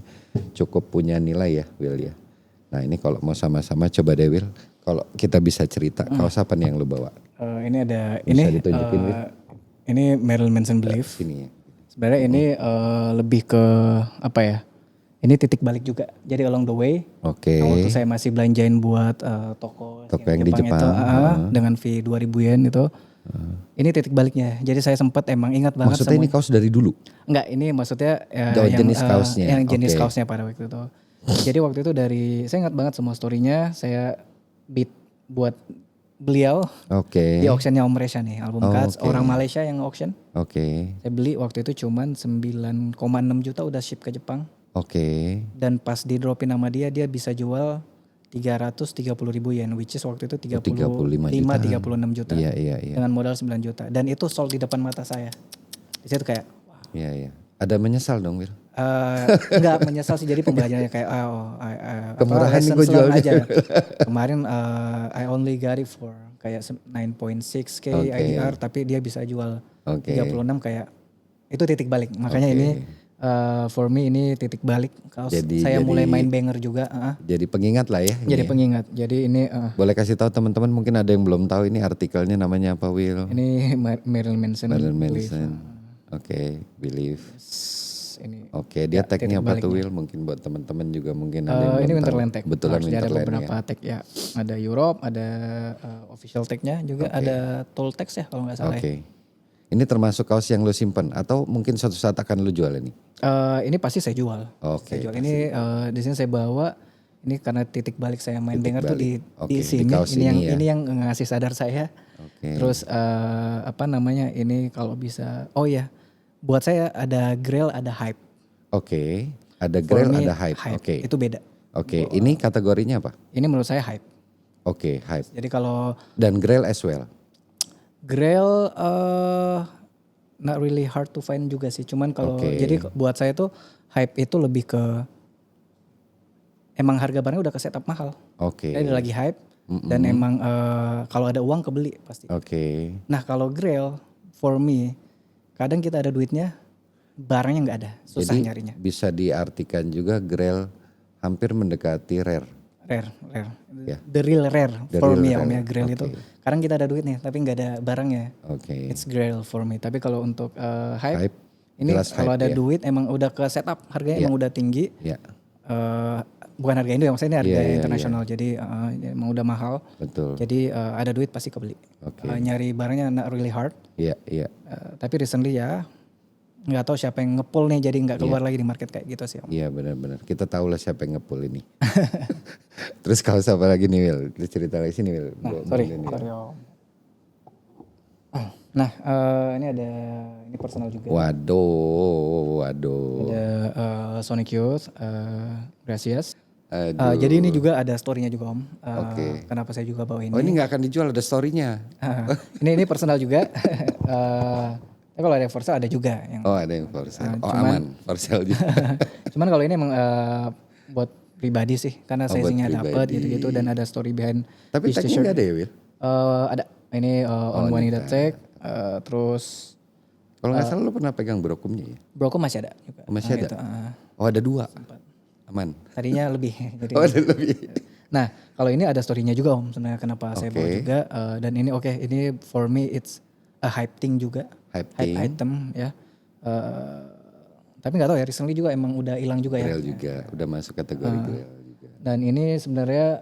cukup punya nilai ya, Will ya. Nah ini kalau mau sama-sama coba deh Will. Kalau kita bisa cerita kaos apa nih yang lu bawa? Ini ada Bisa ditunjukin, Will? ini Marilyn Manson Believe. Sini ya. Sebenarnya ini lebih ke apa ya? Ini titik balik juga. Jadi along the way, Oke. waktu saya masih belanjain buat toko yang di Jepang. itu, dengan fee 2.000 yen itu. Ini titik baliknya. Jadi saya sempat emang ingat banget. Maksudnya ini kaos dari dulu? Enggak, ini maksudnya jenis kaosnya. Yang jenis Oke. kaosnya pada waktu itu. Jadi waktu itu saya ingat banget semua story-nya. Saya beat buat beliau Oke. di auctionnya Om Resha nih, album Cuts. oke. Orang Malaysia yang auction. Oke. Saya beli waktu itu cuman 9,6 juta udah ship ke Jepang. Oke. Dan pas di dropin sama dia bisa jual 330.000 yen, which is waktu itu 35 36 juta. Iya. Dengan modal 9 juta. Dan itu sold di depan mata saya. Di situ kayak, Iya. Ada menyesal dong, Will? enggak menyesal sih, jadi pembelajarannya kayak Kemurahan nih lessons gue jualnya. learned aja. Kemarin I only got it for kayak 9.6k IDR, tapi dia bisa jual 36 kayak itu titik balik. Makanya ini for me ini titik balik. Saya mulai main banger juga. Jadi pengingat lah ya. Jadi pengingat. Jadi ini Boleh kasih tahu teman-teman, mungkin ada yang belum tahu ini artikelnya namanya apa, Will? ini Marilyn Manson. Marilyn Manson. Oke, Believe. Ini Oke, dia tagnya apa tuh, Will? Mungkin buat teman-teman juga mungkin ada yang ini belum Winterland tahu. tag. Betulan Ada Winterland beberapa tag ya. Ada Europe, ada official tagnya juga, ada toll tags ya kalau nggak salah. Oke. Ini termasuk kaos yang lo simpen atau mungkin suatu saat akan lo jual ini? Ini pasti saya jual. Oke. Saya jual. Ini di sini saya bawa. Ini karena titik balik saya main banger tuh di sini. kaos Ini yang ngasih sadar saya. Oke. Terus apa namanya? Ini kalau bisa. Oh ya, buat saya ada Grail, ada Hype. Oke. Ada Grail, For me, ada Hype. Oke. Itu beda. Oke. Ini kategorinya apa? Ini menurut saya Hype. Oke, Hype. Jadi kalau Dan Grail as well. Grail not really hard to find juga sih. Cuman kalau jadi buat saya tuh Hype itu lebih ke emang harga barangnya udah ke setup mahal. Oke. Jadi ada lagi Hype. Dan emang kalau ada uang kebeli pasti. Oke. Nah kalau Grail, for me, kadang kita ada duitnya, barangnya nggak ada, susah Jadi nyarinya. bisa diartikan juga Grail hampir mendekati rare. Rare. Ya. The real rare The for real me rare, Om ya, Grail itu. oke. Kadang kita ada duitnya, tapi nggak ada barangnya. Oke. It's Grail for me. Tapi kalau untuk hype, Hype, ini jelas kalau hype ada ya. duit emang udah ke setup, harganya Iya. emang udah tinggi. Ya, Bukan harga Indo ya, maksudnya ini harga Iya, iya, internasional. Jadi emang udah mahal. betul. Jadi ada duit pasti kebeli. Oke. Nyari barangnya not really hard. Iya, iya. Tapi recently ya nggak tahu siapa yang ngepull nih, jadi nggak keluar lagi di market kayak gitu sih Om. Iya benar-benar. Kita tahu lah siapa yang nge-pull ini. Terus kalau siapa lagi nih Will? Kita cerita lagi sini Will. Sorry Om. Nah ini ada ini personal juga. Waduh. Ada Sonic Youth, Gracias. Aduh. Jadi ini juga ada story-nya juga Om. Oke. Kenapa saya juga bawa ini? Oh ini nggak akan dijual, ada story-nya. Ini personal juga. Kalau ada for sale ada juga yang. Oh ada yang for sale. Oh cuman- aman, for sale juga. Cuman kalau ini emang buat pribadi sih, karena buat sizingnya dapat pribadi. gitu-gitu dan ada story behind Tapi each tagnya t-shirt. nggak ada ya Will? Ada. Ini on one in the tag. Terus Kalau nggak salah lo pernah pegang brokumnya ya? Broco masih ada juga. Oh, masih ada? Gitu, Oh ada 2. Aman. tadinya lebih. Jadi, Oh ada lebih. nah kalau ini ada story-nya juga Om. Sebenarnya kenapa saya bawa Oke. juga. Dan ini ini for me it's a hype thing juga. Hype Hype thing. item ya. Tapi nggak tahu ya, recently juga emang udah hilang juga ya. Grail juga, udah masuk kategori Grail juga. Dan ini sebenarnya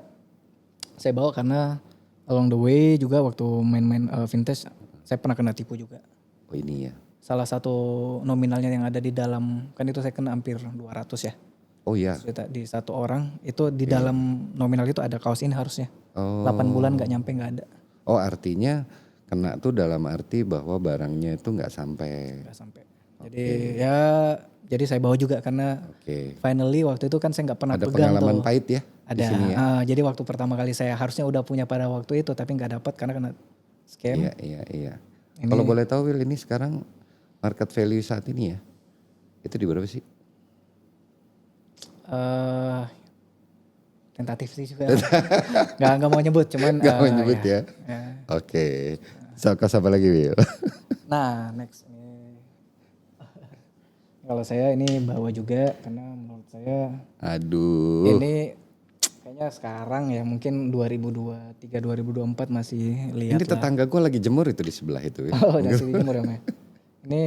saya bawa karena along the way juga waktu main-main vintage saya pernah kena tipu juga. Oh ini ya. Salah satu nominalnya yang ada di dalam, kan itu saya kena hampir 200 ya. Oh ya. Juta di satu orang, itu di dalam nominal itu ada kaos ini harusnya. Oh. 8 bulan nggak nyampe, nggak ada. Oh artinya kena tuh dalam arti bahwa barangnya itu nggak sampai. Nggak sampai. Jadi ya, jadi saya bawa juga karena Oke. finally waktu itu kan saya nggak pernah Ada pegang pengalaman tuh. pahit ya di Ada. sini ya. Jadi waktu pertama kali saya harusnya udah punya pada waktu itu, tapi nggak dapat karena kena scam. Iya. Kalau boleh tahu Will, ini sekarang market value saat ini ya, itu di berapa sih? Tentatif sih juga. nggak mau nyebut, cuman Gak mau nyebut ya. ya. Oke. Siapa lagi Will? Nah, next ini kalau saya ini bawa juga karena menurut saya Aduh. ini kayaknya sekarang ya mungkin 2023 2024 masih lihat Ini tetangga gue lagi jemur itu di sebelah itu. Will. Oh, udah sih jemur ya, Mas. Ini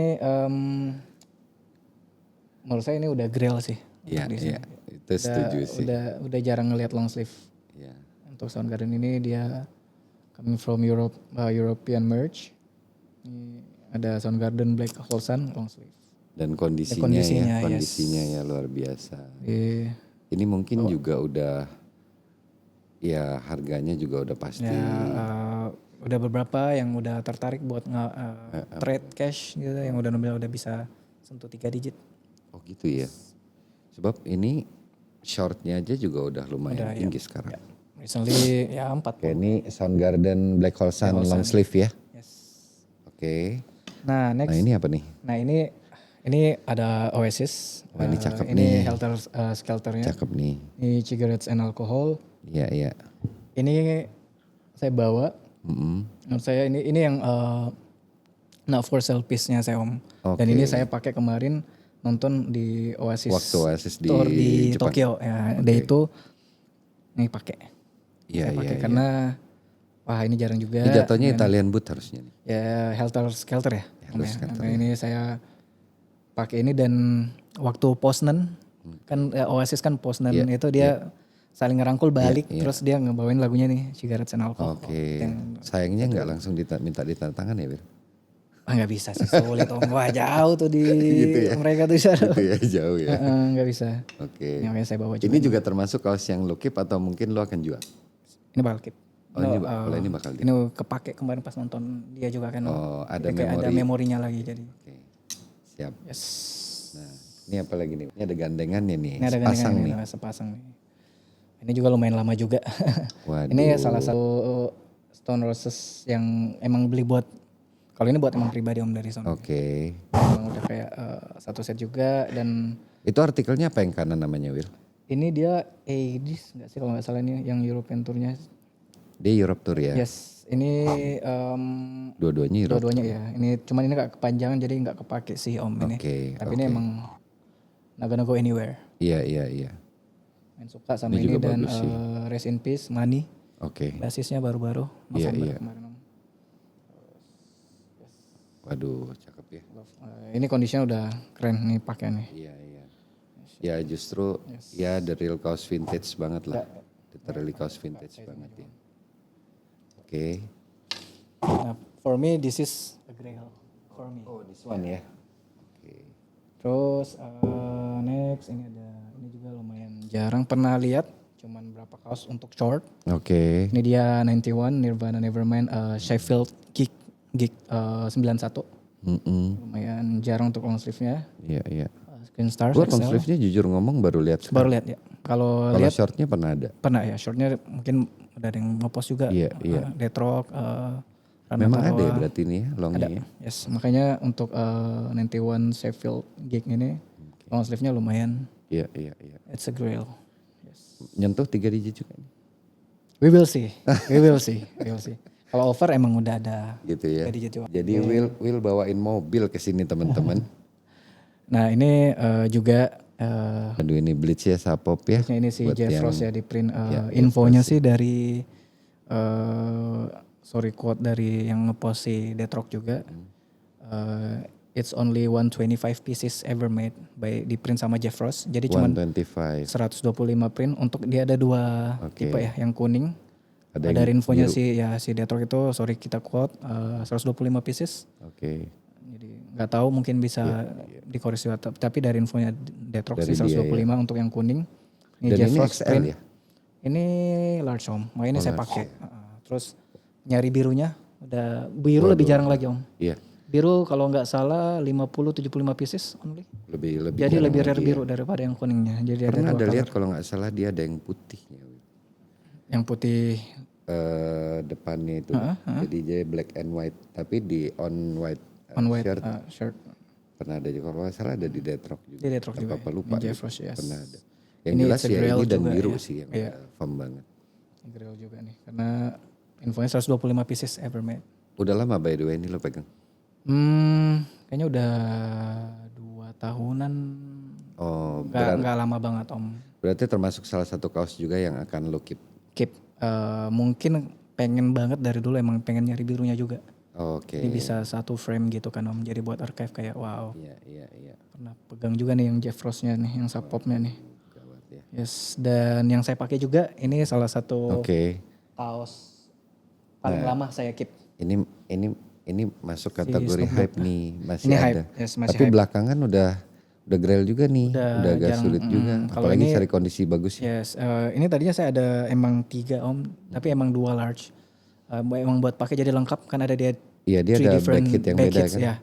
menurut saya ini udah Grail sih. Iya, Di sini. iya. Itu setuju sih. Udah jarang ngelihat long sleeve. Iya. Untuk Soundgarden ini dia coming from European merch. Ini ada Soundgarden Black Hole Sun long sleeve. Dan kondisinya, kondisinya, ya, kondisinya ya luar biasa. Ini mungkin juga udah, ya harganya juga udah pasti. Ya, udah beberapa yang udah tertarik buat trade cash gitu, yang udah nominal udah bisa sentuh 3 digit. Oh gitu ya. Sebab ini shortnya aja juga udah lumayan Udah, tinggi sekarang. Recently ya 4. Oke, ini Soundgarden Black Hole Sun long sleeve ya. Yes. Oke. Nah next. Nah ini apa nih? Nah ini ada Oasis. Wah, ini cakep ini nih. Helter Skelternya. Cakep nih. Ini Cigarettes and Alcohol. Iya. Ini saya bawa. Menurut saya ini yang not for sale piece-nya saya Om. Dan ini saya pakai kemarin nonton di Oasis. Waktu Oasis di tour di Jepang. Tokyo ya. Day itu ini pakai. Iya. Saya pakai karena wah ini jarang juga. Ini jatuhnya Italian boot harusnya nih. Ya Helter Skelter ya. Helter Skelter, Nah, ini saya pakai ini dan waktu Poznan kan Oasis kan Poznan itu dia saling ngerangkul balik terus dia ngebawain lagunya nih Cigarettes and Alcohol. Oke. Sayangnya nggak langsung minta ditandatangan ya, Bir? Nggak bisa sih, sulit Om. Wah jauh tuh di Gitu ya? mereka tuh sana. Gitu ya, jauh ya. Nggak bisa. Oke. Yang saya bawa juga. Ini juga termasuk kaos yang lo keep atau mungkin lo akan jual? Ini bakal keep. Oh, ini bakal Ini kepake kemarin pas nonton dia juga kan. Oh, ada Jadi kayak memori. ada memorinya lagi jadi. Oke. Siap. Yes. Nah, ini apa lagi nih? Ini ada gandengannya nih. Ini ada sepasang nih. sepasang nih. Ini juga lumayan lama juga. Waduh. Ini salah satu Stone Roses yang emang beli buat, kalau ini buat emang pribadi Om dari sana. Oke. Emang udah kayak satu set juga dan Itu artikelnya apa yang kanan namanya, Will? ini dia Aedis nggak sih kalau nggak salah ini yang European Tournya. Dia Europe Tour ya? Yes, ini Dua-duanya Europe. dua-duanya ya. Ini cuman ini gak kepanjangan jadi nggak kepake sih Om ini. Oke, Tapi ini emang not gonna go anywhere. Iya. Main suka sama Ini ini juga dan bagus sih. Rest in Peace, Money. Oke. Basisnya baru-baru November Iya. kemarin Om. Waduh, cakep ya. Ini kondisinya udah keren nih pakaiannya. Iya. Ya justru ya the real kaos vintage banget lah. Literally kaos vintage banget ya. Oke. Nah, for me this is a grail for me. Oh, this one ya. Oke. Terus next ini juga lumayan jarang pernah lihat, cuman berapa kaos untuk short. Oke. Ini dia 91 Nirvana Nevermind Sheffield Geek 91. Lumayan jarang untuk long sleeve-nya. Iya. Screen Stars Gua long XL. sleeve-nya jujur ngomong baru lihat. Baru lihat ya. Kalau lihat shortnya pernah ada. pernah ya, shortnya mungkin udah ada yang ngepost juga. Iya. Deathrock, Memang ada ya berarti ini ya longnya ya. Yes, makanya untuk 91 Sheffield Geek ini long sleeve-nya lumayan. Iya. It's a grail. Yes. Nyentuh 3 digit juga nih. We will see. We will see. Kalau over emang udah ada. Gitu ya. 3 digit juga. Jadi Will bawain mobil ke sini teman-teman. Nah ini juga Aduh ini bleach ya Sapop ya. ini si Buat Jeff yang- Ross ya di print infonya sih dari quote dari yang ngepost si Deathrock juga. It's only 125 pieces ever made di print sama Jeff Ross. Jadi cuma 125. 125 print untuk dia ada 2 tipe ya, yang kuning. Ada Ada yang infonya si Deathrock itu kita quote 125 pieces. Oke. Jadi nggak tahu mungkin bisa dikoreksi tapi dari infonya Deathrock sih 125 untuk yang kuning. Ini Dan Jeff ini Ross XL print. ya? Ini large Om. Makanya ini saya pakai. Terus nyari birunya udah biru lebih jarang lagi Om. Iya. Biru kalau nggak salah 50-75 pieces only. Lebih Jadi jarang lebih lagi rare ya. biru daripada yang kuningnya. Jadi Pernah ada ada 2 lihat kalau nggak salah dia ada yang putihnya. yang putih. Depannya itu. Jadi dia black and white. Tapi di on white, On white shirt. shirt. Pernah ada juga. Kalau nggak salah ada di Deathrock juga. Di Deathrock juga. Apa lupa. Di Jeff Ross, yes. Pernah ada. Yang Ini jelas it's a ya grail ini dan juga, biru ya. sih yang Iya. firm banget. Grill juga nih. Karena infonya 125 pieces ever made. Udah lama by the way ini lo pegang? Kayaknya udah 2 tahunan. Oh, Nggak lama banget Om. berarti termasuk salah satu kaos juga yang akan lo keep. Mungkin pengen banget dari dulu emang pengen nyari birunya juga. Oke. Ini bisa 1 frame gitu kan Om. Jadi buat archive kayak wow. Iya. Pernah pegang juga nih yang Jeff Ross-nya nih, yang Sapopnya nih. Gawat ya. Yes, dan yang saya pakai juga ini salah satu Oke. kaos paling lama saya keep. Ini masuk kategori hype nih, masih Ini ada. hype, yes, masih Tapi hype. belakangan udah grail juga nih, udah agak jarang, sulit juga. kalau Apalagi ini- cari kondisi bagus ya. Yes, ini tadinya saya ada emang 3 Om, tapi emang 2 large. Emang buat pakai jadi lengkap kan ada dia Iya dia 3 ada different back kit yang back beda kits, kan. ya.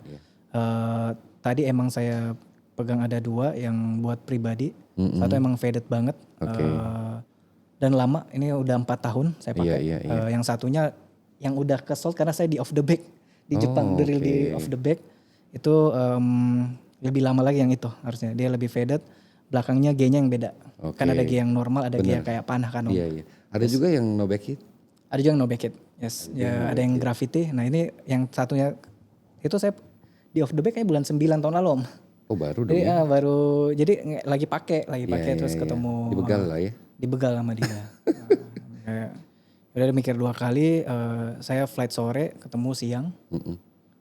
Tadi emang saya pegang ada 2 yang buat pribadi. Satu emang faded banget. Dan lama, ini udah 4 tahun saya pakai. Iya. Yang satunya yang udah kesel karena saya di off the back. Di Jepang, drill di off the back. Itu lebih lama lagi yang itu harusnya. Dia lebih faded, belakangnya G-nya yang beda. Kan ada G yang normal, ada G yang kayak panah kan Om. Iya. Ada juga yang no back kit. Ada juga yang no back kit. Yes, ya ada yang graffiti. Nah ini yang satunya itu saya di off the back kayak bulan 9 tahun lalu Om. Oh baru dong. Jadi jadi lagi pakai terus ketemu. Dibegal lah ya. Dibegal sama dia. Kayak udah mikir 2 kali, saya flight sore, ketemu siang.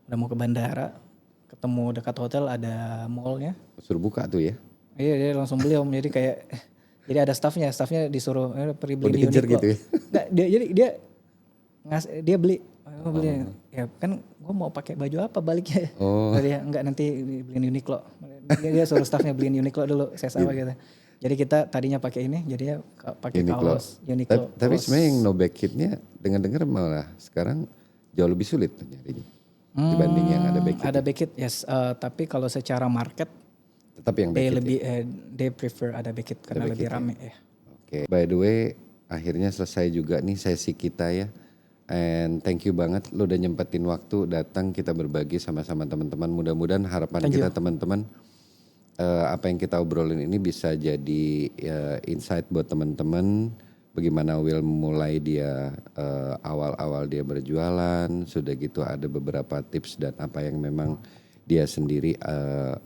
Udah mau ke bandara, ketemu dekat hotel ada mallnya. Suruh buka tuh ya. Iya dia langsung beli Om. Jadi kayak jadi ada staffnya disuruh pergi beli di dikejar Uniqlo. gitu ya? Nggak, dia beli. Ya kan gue mau pakai baju apa baliknya. Dia enggak nanti beliin Uniqlo. Dia suruh staffnya beliin Uniqlo dulu, saya sama gitu. Jadi kita tadinya pakai ini, jadinya pakai kaos Uniqlo. Tapi sebenarnya yang no back kitnya dengar-dengar malah sekarang jauh lebih sulit nyarinya dibanding yang ada back kit. Ada back kit, yes. Tapi kalau secara market, Tetap yang back kit. they prefer ada back kit karena lebih rame ya. Oke. By the way, akhirnya selesai juga nih sesi kita ya. And thank you banget lo udah nyempetin waktu datang kita berbagi sama-sama teman-teman. Mudah-mudahan harapan kita teman-teman apa yang kita obrolin ini bisa jadi insight buat teman-teman bagaimana Will mulai dia awal-awal dia berjualan, sudah gitu ada beberapa tips dan apa yang memang dia sendiri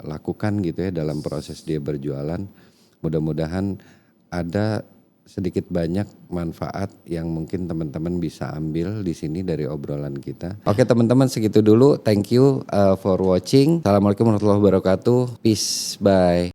lakukan gitu ya dalam proses dia berjualan. Mudah-mudahan ada sedikit banyak manfaat yang mungkin teman-teman bisa ambil di sini dari obrolan kita. Oke teman-teman, segitu dulu. Thank you for watching. Assalamualaikum warahmatullahi wabarakatuh. Peace, bye.